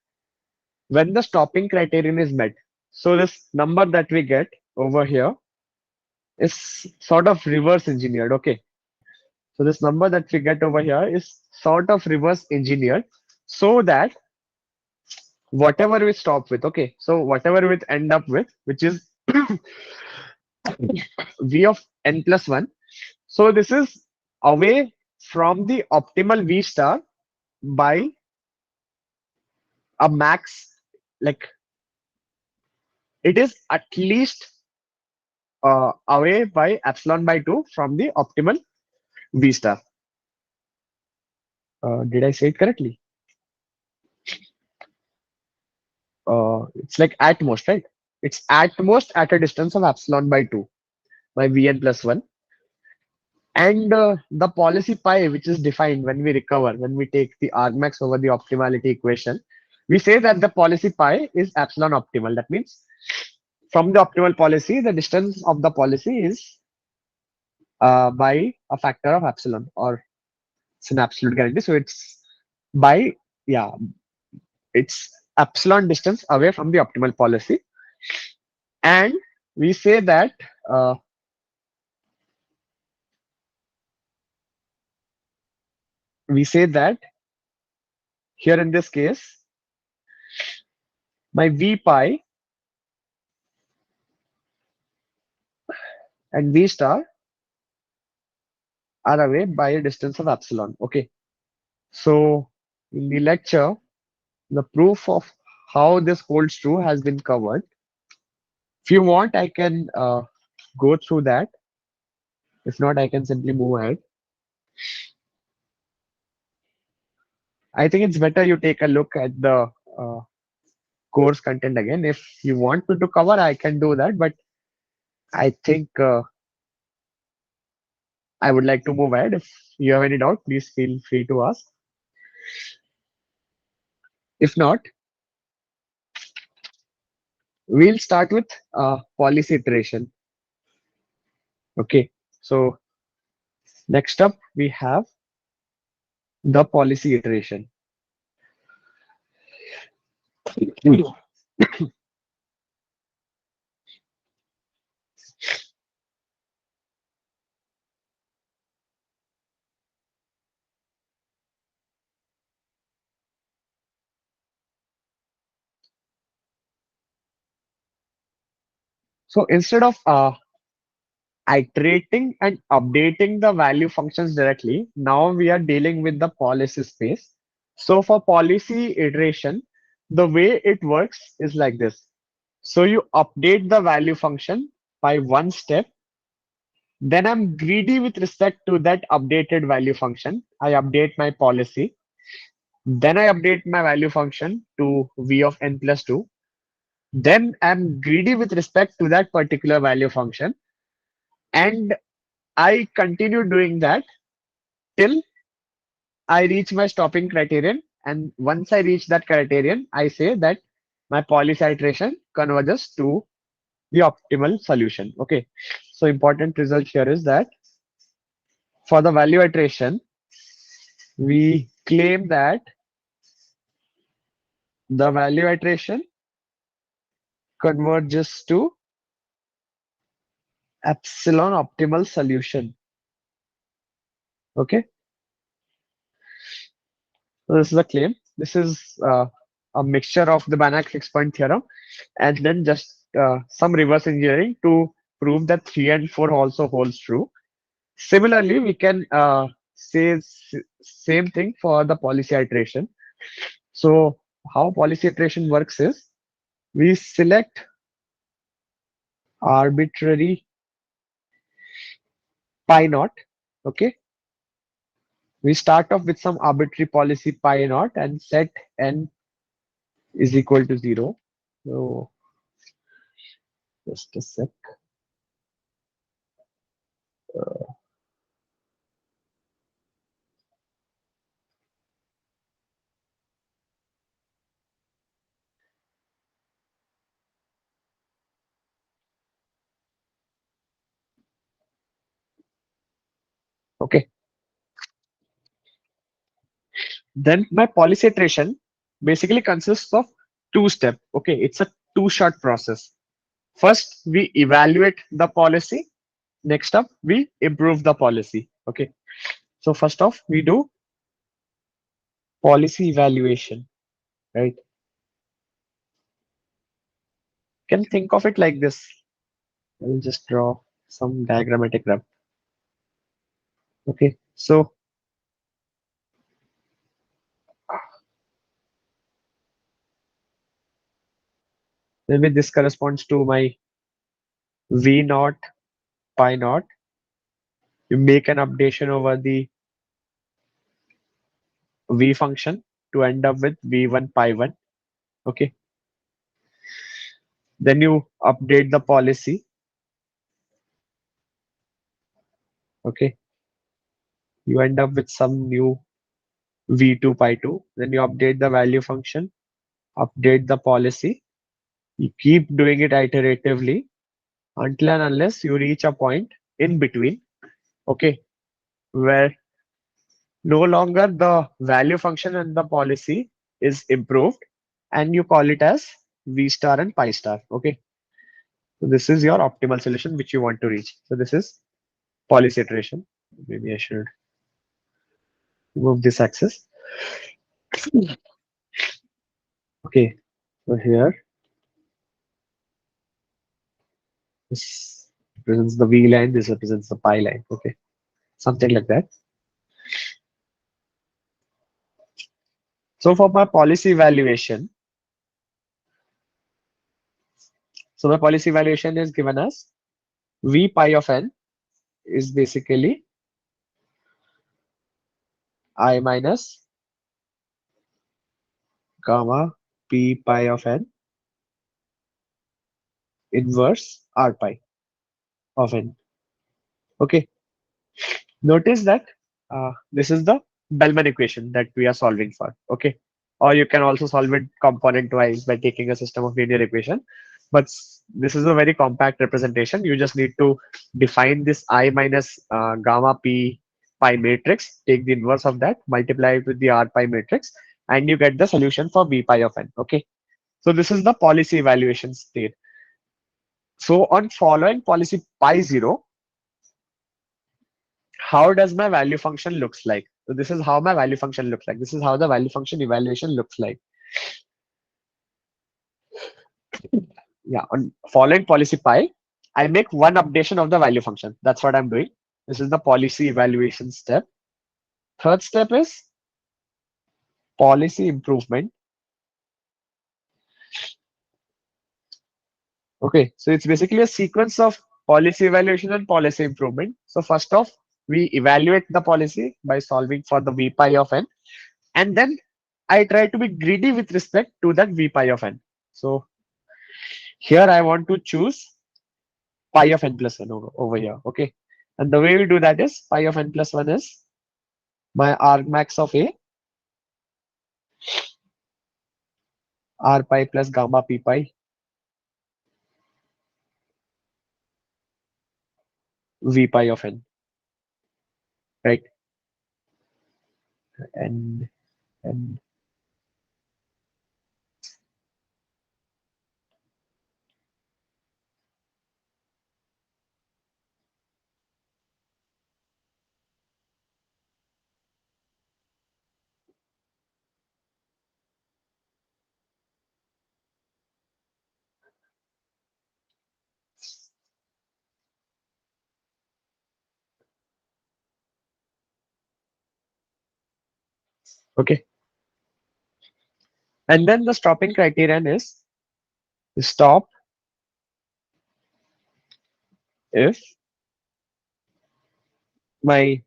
when the stopping criterion is met, so this number that we get over here is sort of reverse engineered. Okay. So this number that we get over here is sort of reverse engineered so that whatever we stop with, okay, so whatever we end up with, which is v of n plus 1. So this is away from the optimal v star by a max, like it is at least away by epsilon by 2 from the optimal v star. Did I say it correctly? It's like at most, right? It's at most at a distance of epsilon by 2 by vn plus 1. And the policy pi, which is defined when we recover, when we take the argmax over the optimality equation, we say that the policy pi is epsilon optimal. That means from the optimal policy, the distance of the policy is by a factor of epsilon, or it's an absolute guarantee. So it's by, yeah, it's epsilon distance away from the optimal policy. And we say that uh, we say that here in this case, my v pi and v star are away by a distance of epsilon. Okay. So in the lecture, the proof of how this holds true has been covered. If you want, I can go through that. If not, I can simply move ahead. I think it's better you take a look at the uh, course content again. If you want me to cover, I can do that. But I think I would like to move ahead. If you have any doubt, please feel free to ask. If not, We'll start with policy iteration. Okay. So next up we have the policy iteration. So instead of iterating and updating the value functions directly, now we are dealing with the policy space. So for policy iteration, the way it works is like this. So you update the value function by one step. Then I'm greedy with respect to that updated value function. I update my policy. Then I update my value function to v of n plus 2. Then I'm greedy with respect to that particular value function. And I continue doing that till I reach my stopping criterion. And once I reach that criterion, I say that my policy iteration converges to the optimal solution. Okay. So important result here is that for the value iteration, we claim that the value iteration converges to epsilon optimal solution. Okay. So this is a claim. This is a mixture of the Banach six-point theorem and then just some reverse engineering to prove that 3 and 4 also holds true. Similarly, we can say same thing for the policy iteration. So how policy iteration works is we select arbitrary pi naught. Okay, we start off with some arbitrary policy pi naught and set n is equal to 0. So just a sec. Okay, then my policy iteration basically consists of two steps. Okay, it's a two-shot process. First, we evaluate the policy. Next up, we improve the policy. Okay. So first off, we do policy evaluation, right? Can think of it like this. I'll just draw some diagrammatic graph. Okay. So maybe this corresponds to my V naught, pi naught. You make an updation over the V function to end up with V1 pi 1. Okay. Then you update the policy. Okay. You end up with some new V2 pi 2. Then you update the value function, update the policy. You keep doing it iteratively until and unless you reach a point in between, okay, where no longer the value function and the policy is improved and you call it as V star and pi star. Okay. So this is your optimal solution which you want to reach. So this is policy iteration. Maybe I should move this axis. Okay. So here this represents the V line, this represents the pi line. Okay. Something like that. So for my policy evaluation, so my policy evaluation is given as V pi of n is basically I minus gamma p pi of n inverse r pi of n. Okay. Notice that this is the Bellman equation that we are solving for. Okay. Or you can also solve it component wise by taking a system of linear equation. but this is a very compact representation. You just need to define this I minus gamma p pi matrix, take the inverse of that, multiply it with the R pi matrix, and you get the solution for V pi of n. Okay. So this is the policy evaluation state. So on following policy pi 0, how does my value function looks like? So this is how my value function looks like. This is how the value function evaluation looks like. Yeah, on following policy pi, I make one updation of the value function. That's what I'm doing. This is the policy evaluation step. Third step is policy improvement. Okay, so it's basically a sequence of policy evaluation and policy improvement. So first off, we evaluate the policy by solving for the V pi of n, and then I try to be greedy with respect to that V pi of n. So here I want to choose pi of n plus 1 over here. Okay, and the way we do that is pi of n plus 1 is my argmax of A, R pi plus gamma p pi, V pi of n, right? And okay, and then the stopping criterion is stop if my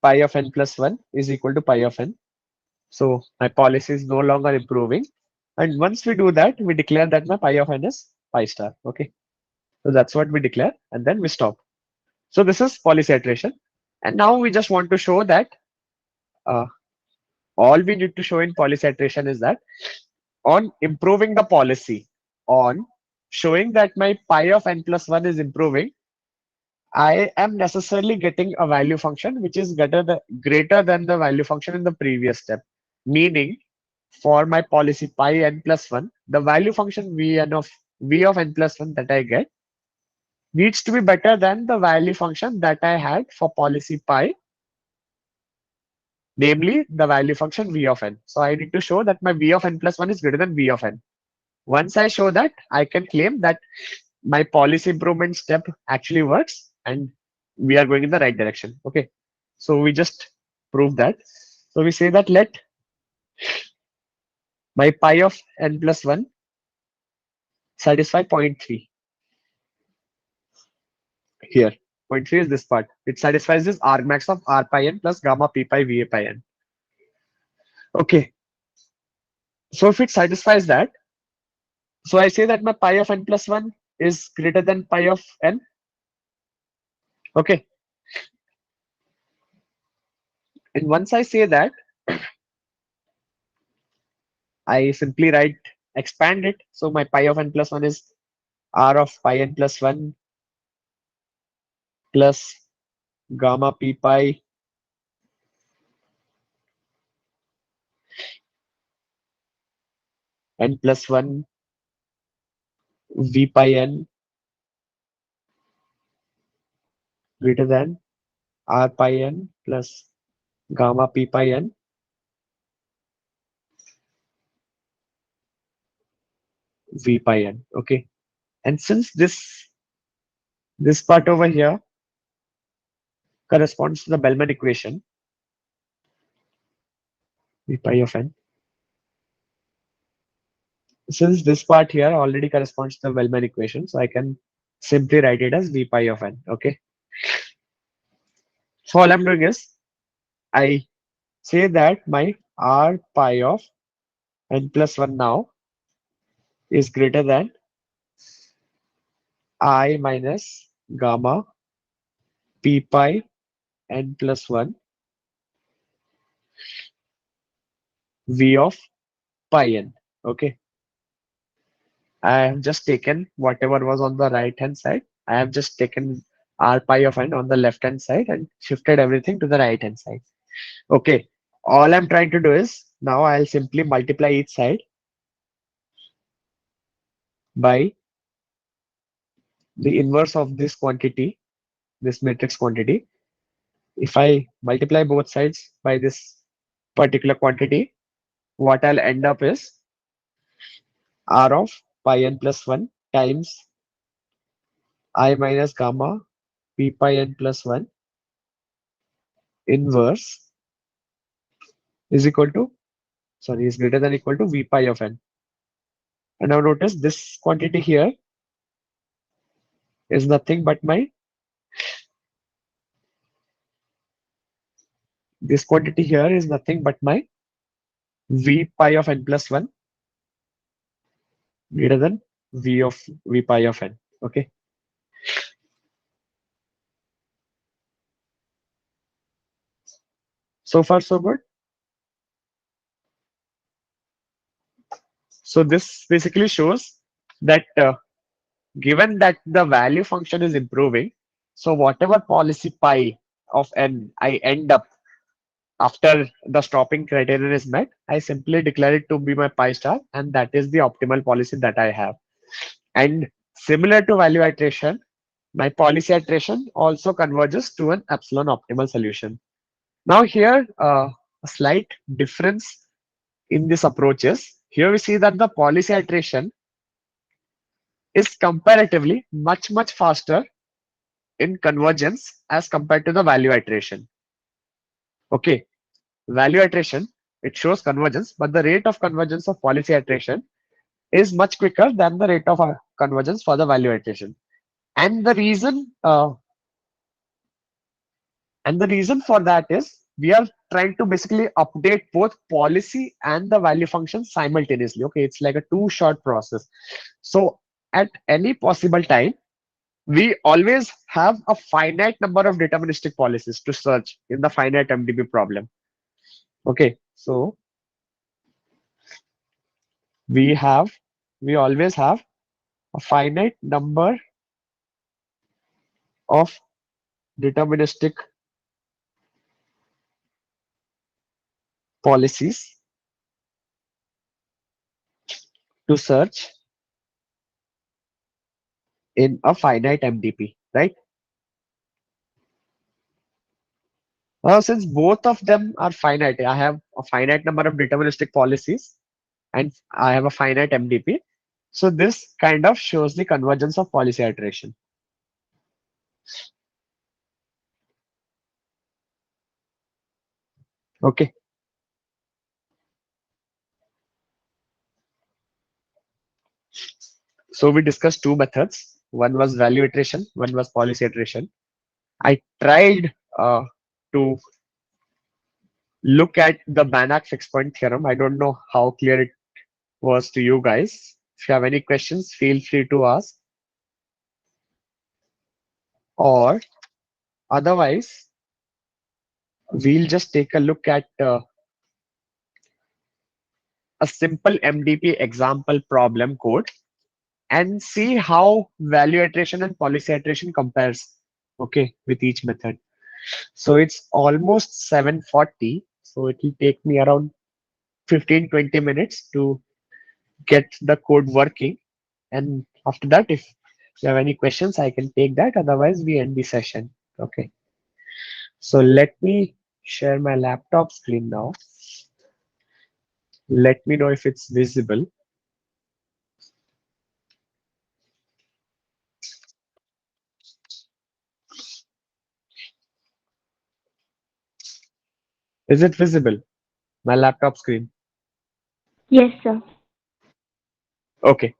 pi of n plus 1 is equal to pi of n. So my policy is no longer improving. And once we do that, we declare that my pi of n is pi star. Okay. So that's what we declare. And then we stop. So this is policy iteration. And now we just want to show that uh, all we need to show in policy iteration is that on improving the policy, on showing that my pi of n plus 1 is improving, I am necessarily getting a value function which is greater than the value function in the previous step. Meaning, for my policy pi n plus 1, the value function v of n plus 1 that I get needs to be better than the value function that I had for policy pi, namely the value function v of n. So I need to show that my v of n plus 1 is greater than v of n. Once I show that, I can claim that my policy improvement step actually works and we are going in the right direction. Okay. So we just prove that. So we say that let my pi of n plus 1 satisfy point 3 here. Point 3 is this part. It satisfies this argmax of r pi n plus gamma p pi va pi n. Okay. So if it satisfies that, so I say that my pi of n plus 1 is greater than pi of n. Okay. And once I say that, I simply expand it. So my pi of n plus 1 is r of pi n plus 1 plus gamma p pi n plus 1 v pi n greater than r pi n plus gamma p pi n v pi n. Okay. And since this part over here corresponds to the Bellman equation, v pi of n. Since this part here already corresponds to the Bellman equation, so I can simply write it as v pi of n. Okay. So all I'm doing is I say that my r pi of n plus 1 now is greater than I minus gamma p pi n plus 1 v of pi n. Okay. I have just taken whatever was on the right hand side. I have just taken r pi of n on the left hand side and shifted everything to the right hand side. Okay. All I'm trying to do is now I'll simply multiply each side by the inverse of this quantity, this matrix quantity. If I multiply both sides by this particular quantity, what I'll end up is r of pi n plus 1 times I minus gamma p pi n plus 1 inverse is equal to, sorry, is greater than equal to v pi of n. And now notice this quantity here is nothing but my, this quantity here is nothing but my v pi of n plus 1 greater than v pi of n. Okay. So far, so good. So this basically shows that given that the value function is improving, so whatever policy pi of n I end up after the stopping criterion is met, I simply declare it to be my pi star, and that is the optimal policy that I have. And similar to value iteration, my policy iteration also converges to an epsilon optimal solution. Now here, a slight difference in this approach is, here we see that the policy iteration is comparatively much faster in convergence as compared to the value iteration. Okay, value iteration, it shows convergence, but the rate of convergence of policy iteration is much quicker than the rate of convergence for the value iteration. And the reason for that is we are trying to basically update both policy and the value function simultaneously. Okay, it's like a two shot process. So at any possible time, we always have a finite number of deterministic policies to search in the finite MDP problem. Okay, so we have, we always have a finite number of deterministic policies to search in a finite MDP, right? Since both of them are finite, I have a finite number of deterministic policies and I have a finite MDP. So this kind of shows the convergence of policy iteration. Okay. So we discussed two methods. One was value iteration, one was policy iteration. I tried to look at the Banach fixed point theorem. I don't know how clear it was to you guys. If you have any questions, feel free to ask. Or otherwise, we'll just take a look at a simple MDP example problem code and see how value iteration and policy iteration compares, okay, with each method. So it's almost 7:40. So it will take me around 15-20 minutes to get the code working. And after that, if you have any questions, I can take that. Otherwise, we end the session. Okay. So let me share my laptop screen now. Let me know if it's visible. Is it visible? My laptop screen. Yes, sir. Okay.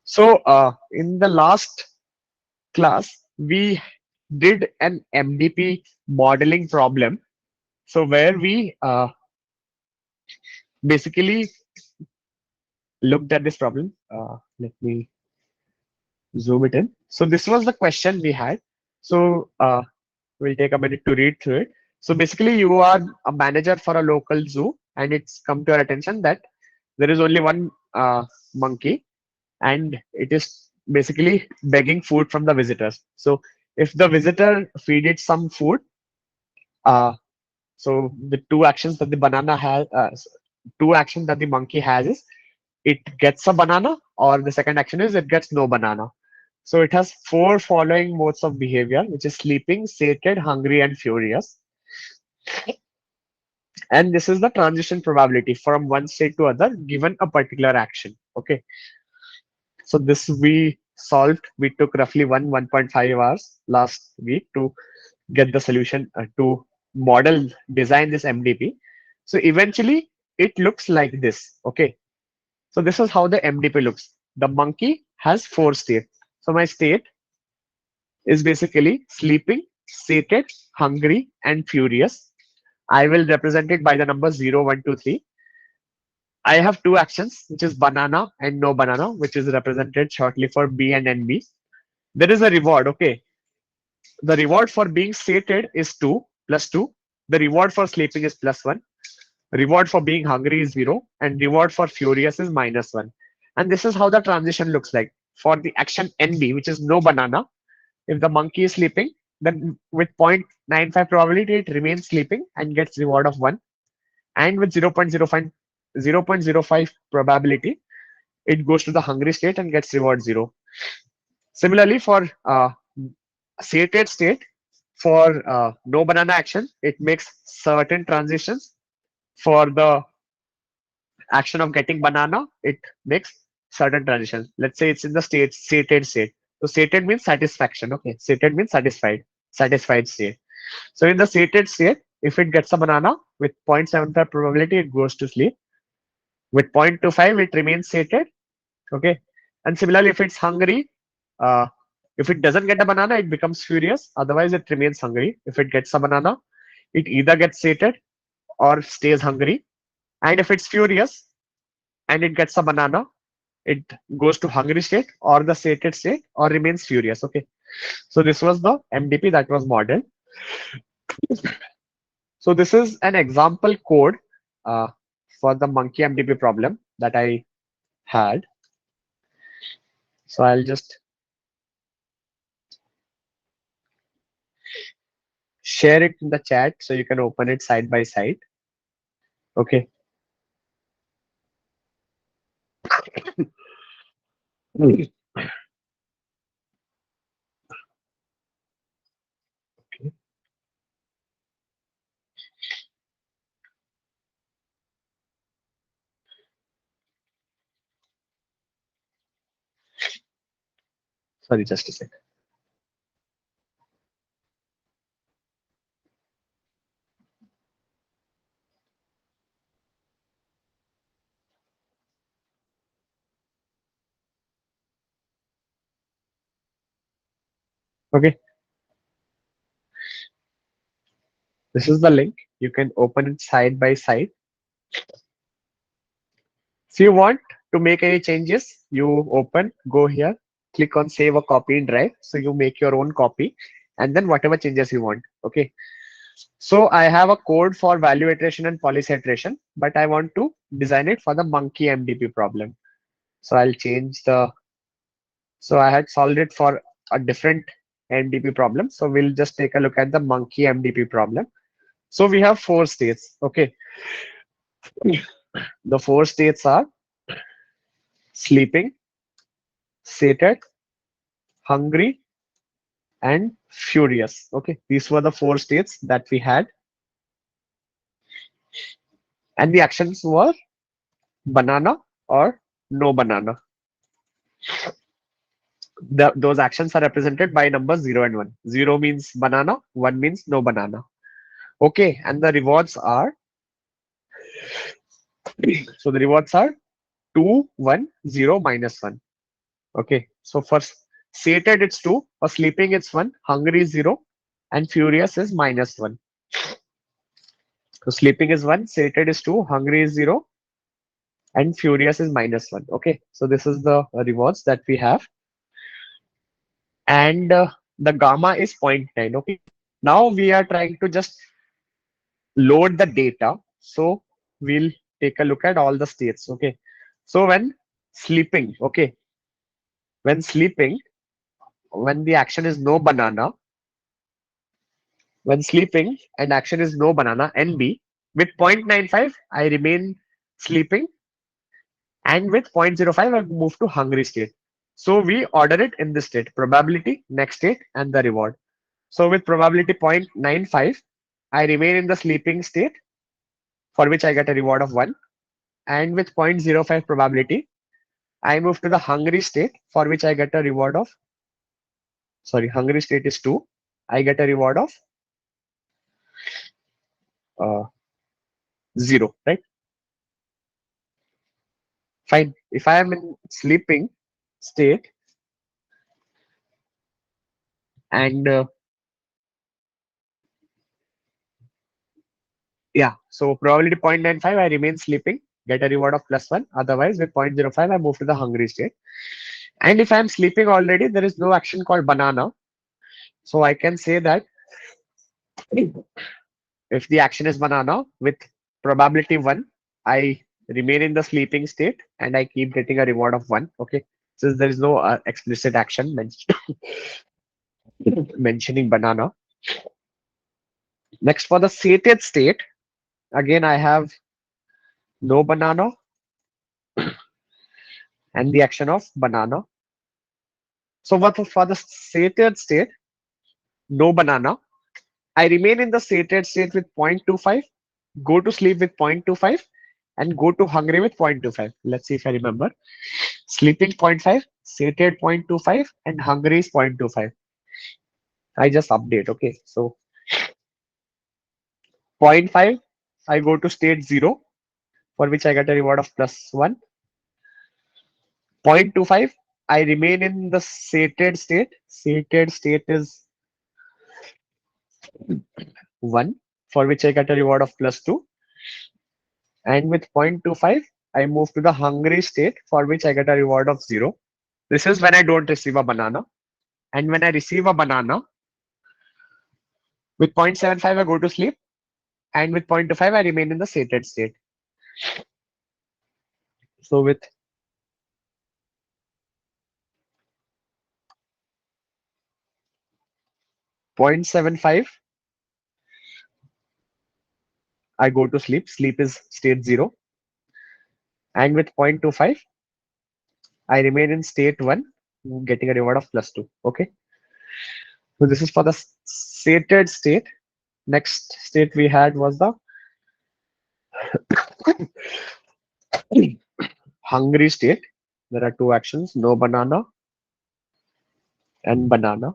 So in the last class, we did an MDP modeling problem. So where we basically looked at this problem. Let me zoom it in. So this was the question we had. So we'll take a minute to read through it. So basically, you are a manager for a local zoo and it's come to our attention that there is only one monkey, and it is basically begging food from the visitors. So if the visitor feed it some food, uh, so the two actions that the monkey has is it gets a banana, or the second action is it gets no banana. So it has four following modes of behavior, which is sleeping, sated, hungry, and furious. And this is the transition probability from one state to other given a particular action. Okay. So this we solved. We took roughly 1.5 hours last week to get the solution to model design this MDP. So eventually it looks like this. Okay. So this is how the MDP looks. The monkey has four states. So my state is basically sleeping, sated, hungry, and furious. I will represent it by the number 0, 1, 2, 3. I have two actions, which is banana and no banana, which is represented shortly for B and NB. There is a reward, okay. The reward for being sated is 2 plus 2. The reward for sleeping is plus 1. Reward for being hungry is 0. And reward for furious is minus 1. And this is how the transition looks like. For the action NB, which is no banana, if the monkey is sleeping, then with 0.95 probability, it remains sleeping and gets reward of 1. And with 0.05 probability, it goes to the hungry state and gets reward 0. Similarly, for sated state, for no banana action, it makes certain transitions. For the action of getting banana, it makes certain transitions. Let's say it's in the state sated state. So sated means satisfaction. Okay, sated means satisfied state. So in the sated state, if it gets a banana with 0.75 probability, it goes to sleep. With 0.25, it remains sated. Okay, and similarly, if it's hungry, uh, if it doesn't get a banana, it becomes furious. Otherwise, it remains hungry. If it gets a banana, it either gets sated or stays hungry. And if it's furious and it gets a banana, it goes to hungry state or the sated state or remains furious. Okay. So this was the MDP that was modeled. So this is an example code uh, for the monkey MDP problem that I had. So I'll just share it in the chat so you can open it side by side. Okay. Okay. Sorry, just a second. Okay. This is the link. You can open it side by side. If you want to make any changes, you go here, click on save a copy in Drive. So you make your own copy and then whatever changes you want. Okay. So I have a code for value iteration and policy iteration, but I want to design it for the monkey MDP problem. So I'll change so I had solved it for a different MDP problem. So we'll just take a look at the monkey MDP problem. So we have four states. Okay. The four states are sleeping, sated, hungry, and furious. Okay, these were the four states that we had, and the actions were banana or no banana. Those actions are represented by numbers 0 and 1. 0 means banana, 1 means no banana. Okay, and the rewards are so the rewards are 2, 1, 0, minus 1. Okay, so for sated it's 2, for sleeping it's 1, hungry is 0, and furious is minus 1. So sleeping is 1, sated is 2, hungry is 0, and furious is minus 1. Okay, so this is the rewards that we have. And the gamma is 0.9. Okay, now we are trying to just load the data. So we'll take a look at all the states. Okay. So when sleeping, okay, when sleeping, when the action is no banana, when sleeping and action is no banana, NB, with 0.95, I remain sleeping, and with 0.05, I move to hungry state. So we order it in this state: probability, next state, and the reward. So with probability 0.95, I remain in the sleeping state, for which I get a reward of 1. And with 0.05 probability, I move to the hungry state, for which I get a reward of, sorry, hungry state is 2. I get a reward of uh, 0, right? Fine. If I am in sleeping state and yeah, so probability 0.95, I remain sleeping, get a reward of +1. Otherwise, with 0.05, I move to the hungry state. And if I'm sleeping already, there is no action called banana. So I can say that if the action is banana with probability 1, I remain in the sleeping state and I keep getting a reward of 1. Okay. Since there is no explicit action mentioning banana. Next, for the sated state, again, I have no banana and the action of banana. So what for the sated state, no banana, I remain in the sated state with 0.25, go to sleep with 0.25, and go to hungry with 0.25. Let's see if I remember. Sleeping 0.5, sated 0.25, and hungry is 0.25. I just update. Okay. So zero point 0.5, I go to state 0, for which I get a reward of +1. 0.25, I remain in the sated state. Sated state is 1, for which I get a reward of +2. And with 0.25, I move to the hungry state, for which I get a reward of 0. This is when I don't receive a banana. And when I receive a banana, with 0.75, I go to sleep. And with 0.25, I remain in the sated state. So with 0.75, I go to sleep. Sleep is state 0. And with 0.25, I remain in state 1, getting a reward of +2. Okay. So this is for the sated state. Next state we had was the hungry state. There are two actions: no banana and banana.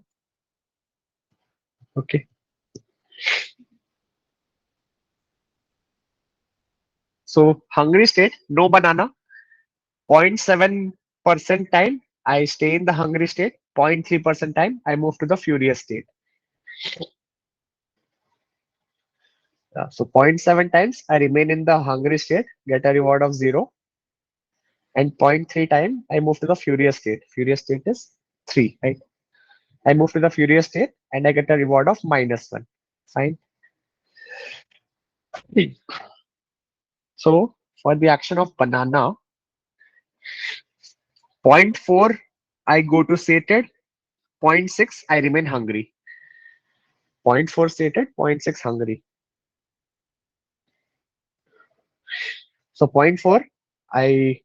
Okay. So hungry state, no banana. 0.7% time I stay in the hungry state. 0.3% time I move to the furious state. So zero point 0.7 times I remain in the hungry state, get a reward of 0. And zero point 0.3 time I move to the furious state. Furious state is 3, right? I move to the furious state and I get a reward of -1. Fine. So for the action of banana, 0.4 I go to sated, 0.6 I remain hungry. 0.4 sated, 0.6 hungry. So 0.4 I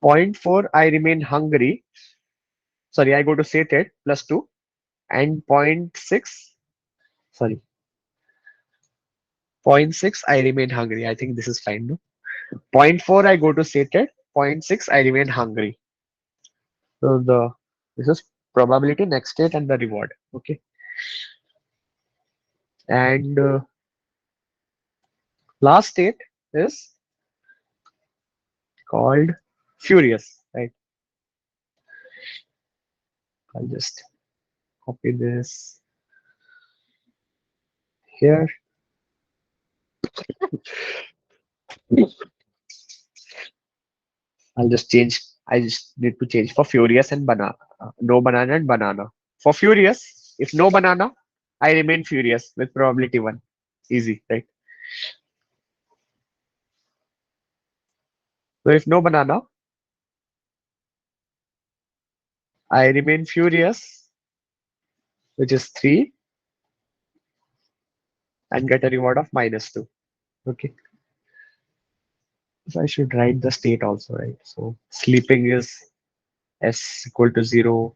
0.4 I remain hungry. Sorry, I go to sated +2, and zero point 0.6, sorry, 0.6 I remain hungry. I think this is fine. No? 0.4 I go to sated, zero point 0.6 I remain hungry. So this is probability, next state, and the reward. Okay. And last state is called furious, right? I'll just copy this here. I'll just change. I just need to change for furious and banana. No banana and banana. For furious, If no banana, I remain furious with probability 1. Easy, right? So if no banana, I remain furious, which is 3, and get a reward of -2. Okay. So I should write the state also, right? So sleeping is S equal to 0,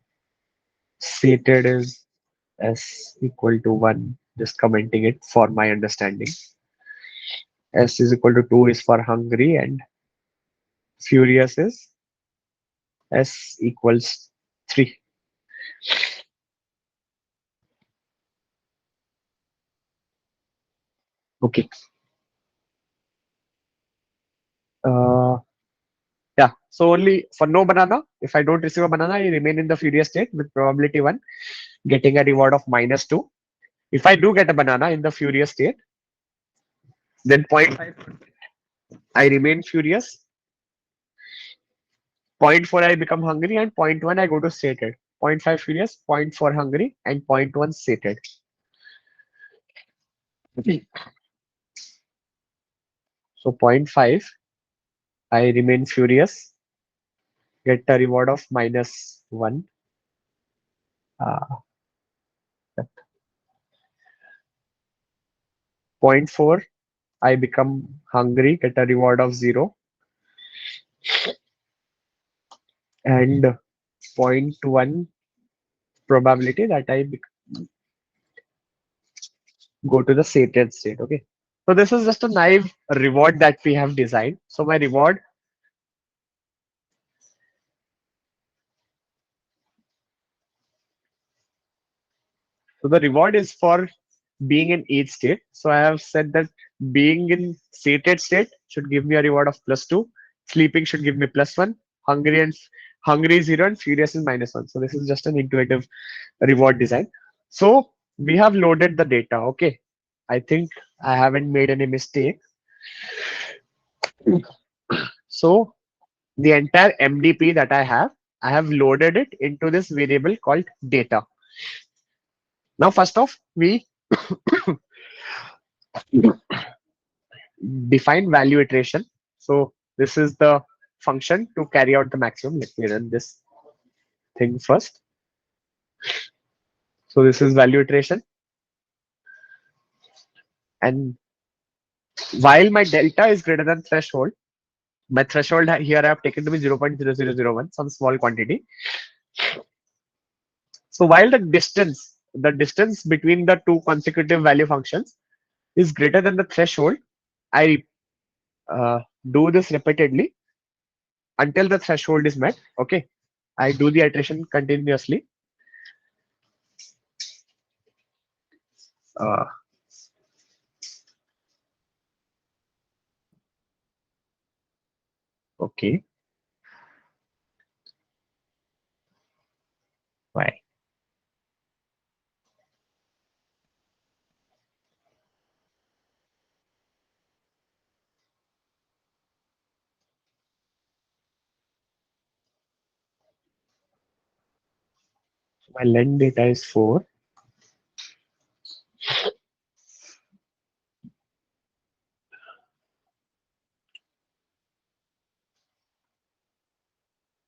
sated is S equal to 1, just commenting it for my understanding. S is equal to 2 is for hungry, and furious is S equals 3. Okay. Uh, yeah. So only for no banana, if I don't receive a banana, I remain in the furious state with probability 1, getting a reward of -2. If I do get a banana in the furious state, then 0.5, I remain furious. 0.4, I become hungry, and 0.1, I go to sated. 0.5 furious, 0.4 hungry, and zero point 0.1 sated. So 0.5, I remain furious, get a reward of -1. Uh, 0.4, I become hungry, get a reward of 0. And zero point 0.1 probability that I go to the sated state. Okay. So this is just a naive reward that we have designed. So my reward, so the reward is for being in each state. So I have said that being in sated state should give me a reward of +2. Sleeping should give me +1. Hungry is 0 and furious is -1. So this is just an intuitive reward design. So we have loaded the data. Okay. I think I haven't made any mistake. So the entire MDP that I have loaded it into this variable called data. Now, first off, we define value iteration. So this is the function to carry out the maximum. Let me run this thing first. So this is value iteration. And while my delta is greater than threshold, my threshold here I have taken to be 0.0001, some small quantity. So while the distance between the two consecutive value functions is greater than the threshold, I do this repeatedly until the threshold is met. Okay. I do the iteration continuously. Uh, okay. Why? My len data is 4.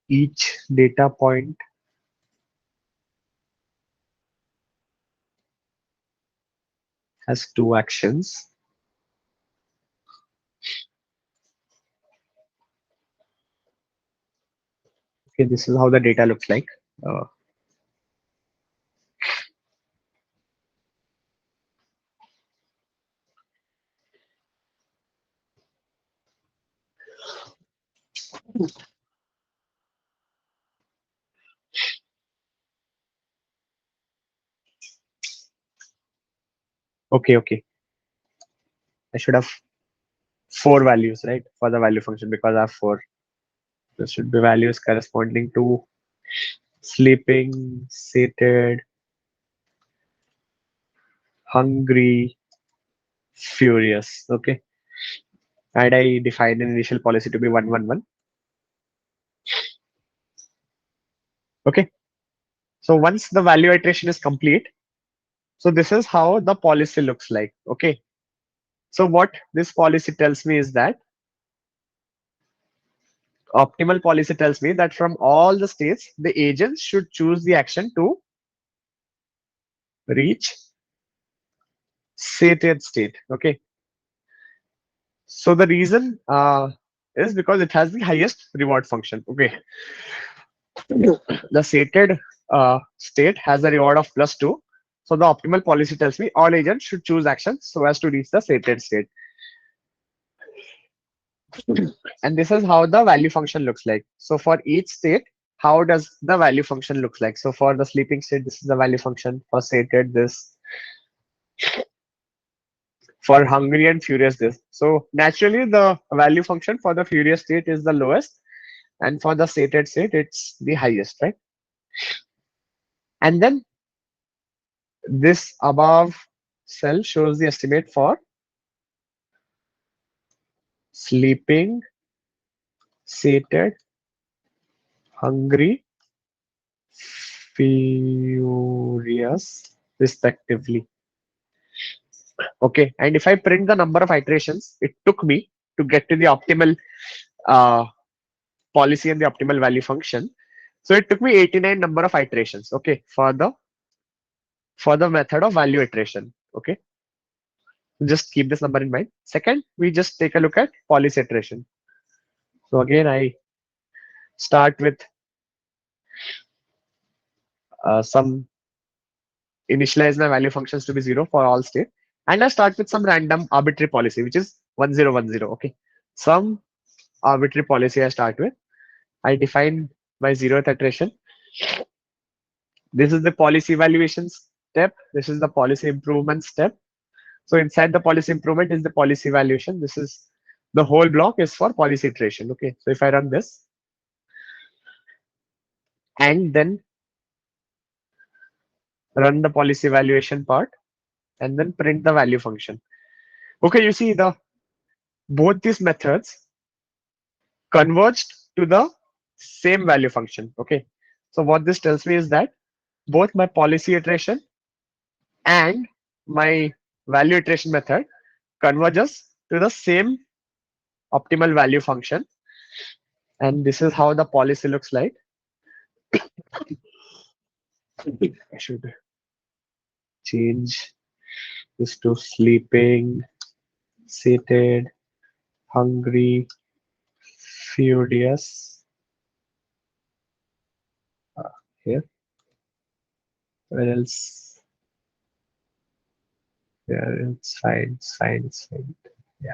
Each data point has 2 actions. Okay, this is how the data looks like. Uh, okay. I should have 4 values, right, for the value function because I have 4. There should be values corresponding to sleeping, sated, hungry, furious. Okay. And I define an initial policy to be 111. Okay. So once the value iteration is complete, So this is how the policy looks like. Okay. So what this policy tells me is that optimal policy tells me that from all the states, the agents should choose the action to reach sated state. Okay. So the reason is because it has the highest reward function. Okay. The sated state has a reward of +2. So the optimal policy tells me all agents should choose actions so as to reach the sated state. And this is how the value function looks like. So for each state, how does the value function looks like? So for the sleeping state, this is the value function. For sated, this. For hungry and furious, this. So naturally, the value function for the furious state is the lowest, and for the sated state, it's the highest, right? And then this above cell shows the estimate for sleeping, sated, hungry, furious, respectively. Okay, and if I print the number of iterations it took me to get to the optimal uh, policy and the optimal value function, so it took me 89 number of iterations. Okay, for the method of value iteration. Okay, just keep this number in mind. Second, we just take a look at policy iteration. So again, I start with some initialize my value functions to be 0 for all state, and I start with some random arbitrary policy which is 1010. Okay, some arbitrary policy I start with. I define my 0th iteration. This is the policy evaluation step. This is the policy improvement step. So inside the policy improvement is the policy evaluation. This is the whole block is for policy iteration. Okay, so if I run this and then run the policy evaluation part and then print the value function. Okay, you see the both these methods converged to the same value function. Okay, so what this tells me is that both my policy iteration and my value iteration method converges to the same optimal value function, and this is how the policy looks like. I should change this to sleeping, sated, hungry, furious. Here, where else? Yeah, it's fine, it's fine, it's fine. Yeah.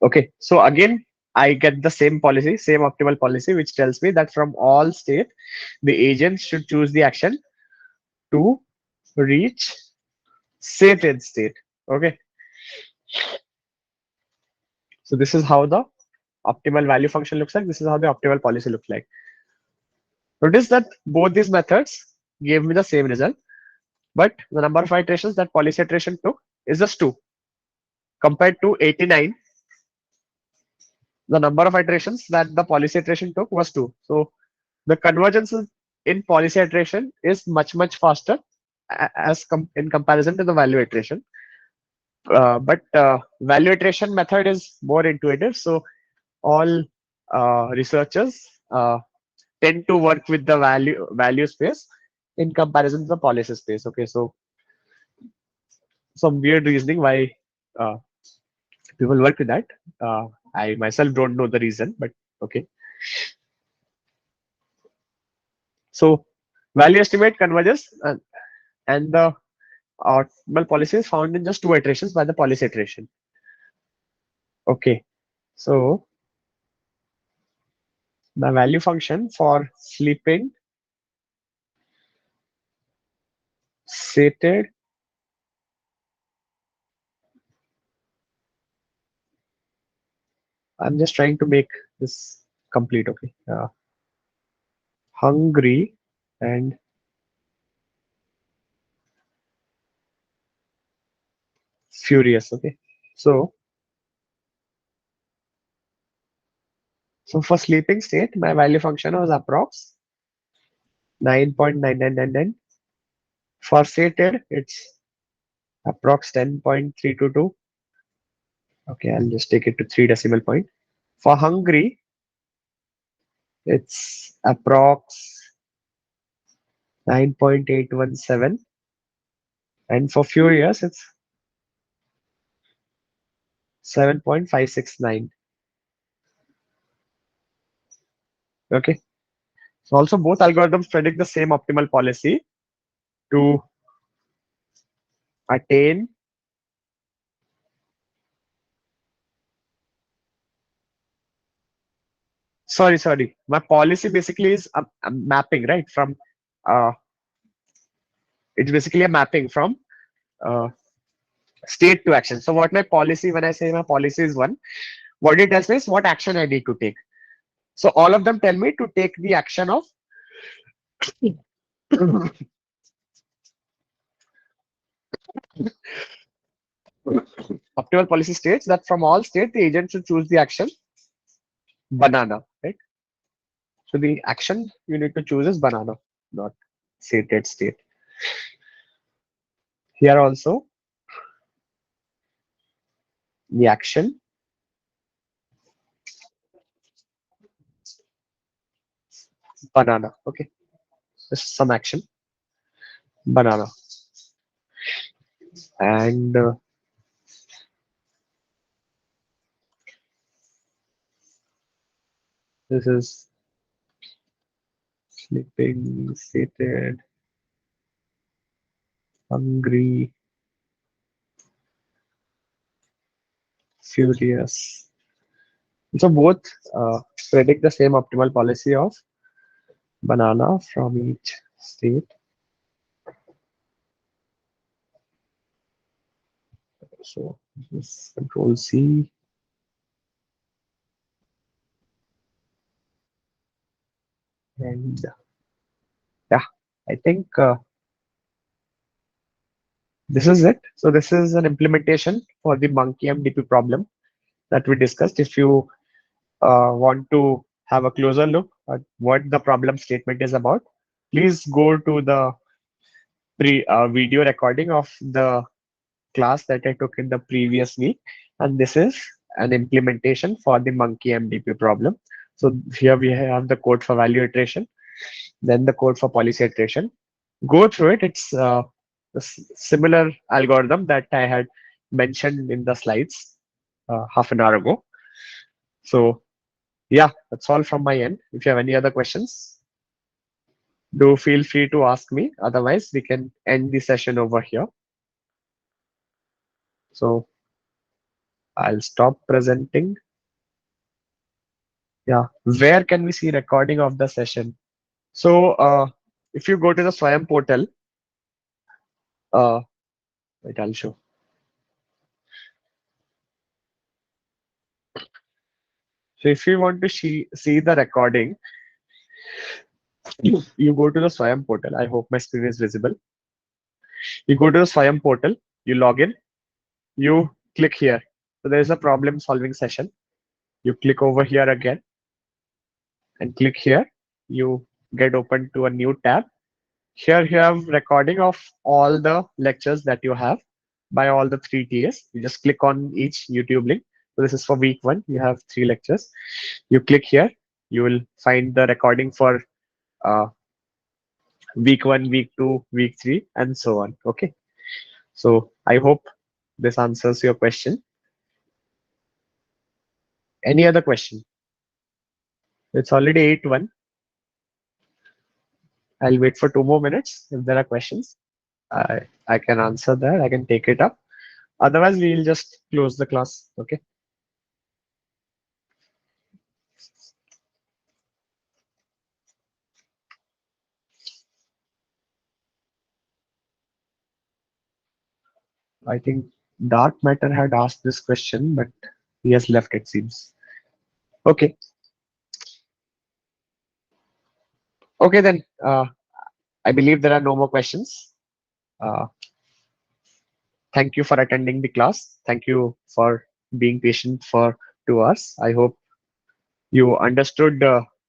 Okay, so again, I get the same policy, same optimal policy, which tells me that from all state, the agent should choose the action to reach sated state. Okay, so this is how the optimal value function looks like. This is how the optimal policy looks like. Notice that both these methods gave me the same result, but the number of iterations that policy iteration took is just 2 compared to 89. The number of iterations that the policy iteration took was 2. So the convergence in policy iteration is much faster in comparison to the value iteration. But value iteration method is more intuitive. So all researchers tend to work with the value space in comparison to the policy space. Okay, so some weird reasoning why uh, people work with that. I myself don't know the reason, but okay. So value estimate converges, and the optimal policy is found in just 2 iterations by the policy iteration. Okay, so the value function for sleeping, sated, I'm just trying to make this complete. Okay, hungry and furious. Okay, so for sleeping state, my value function was approx 9.9999. For stated, it's approx 10.322. Okay, I'll just take it to 3 decimal point. For Hungary, it's approx 9.817. And for few years, it's 7.569. Okay. So also both algorithms predict the same optimal policy to attain. Sorry. My policy basically is a mapping, right? From uh, it's basically a mapping from uh, state to action. So what my policy, when I say my policy is one, what it tells me is what action I need to take. So all of them tell me to take the action of optimal policy states that from all states the agent should choose the action banana, right? So the action you need to choose is banana, not sated state. Here also the action banana. Okay, this is some action banana, and this is sleeping, sated, hungry, furious. So both predict the same optimal policy of banana from each state. So this is control C, and yeah, I think this is it. So this is an implementation for the monkey MDP problem that we discussed. If you want to have a closer look at what the problem statement is about, please go to the video recording of the class that I took in the previous week. And this is an implementation for the monkey MDP problem. So here we have the code for value iteration, then the code for policy iteration. Go through it. It's a similar algorithm that I had mentioned in the slides half an hour ago. So yeah, that's all from my end. If you have any other questions, do feel free to ask me. Otherwise, we can end the session over here. So I'll stop presenting. Yeah, where can we see recording of the session? So if you go to the Swayam portal, uh, wait, I'll show. So if you want to see the recording, you go to the Swayam portal. I hope my screen is visible. You go to the Swayam portal, you log in, you click here. So there's a problem solving session. You click over here again and click here. You get open to a new tab. Here you have recording of all the lectures that you have by all the 3 TAs. You just click on each YouTube link. So this is for week 1. You have 3 lectures. You click here. You will find the recording for uh, week 1, week 2, week 3, and so on. Okay. So I hope this answers your question. Any other question? It's already 8:01. I'll wait for 2 more minutes. If there are questions, I can answer that. I can take it up. Otherwise, we'll just close the class. Okay. I think Dark Matter had asked this question, but he has left, it seems. Okay. Okay, then. I believe there are no more questions. Uh, thank you for attending the class. Thank you for being patient for 2 hours. I hope you understood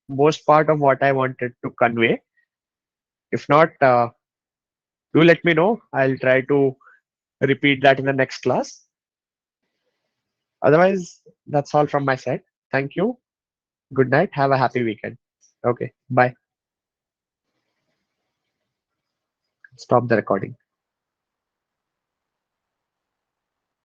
most part of what I wanted to convey. If not, do let me know. I'll try to repeat that in the next class. Otherwise, that's all from my side. Thank you. Good night. Have a happy weekend. Okay, bye. Stop the recording.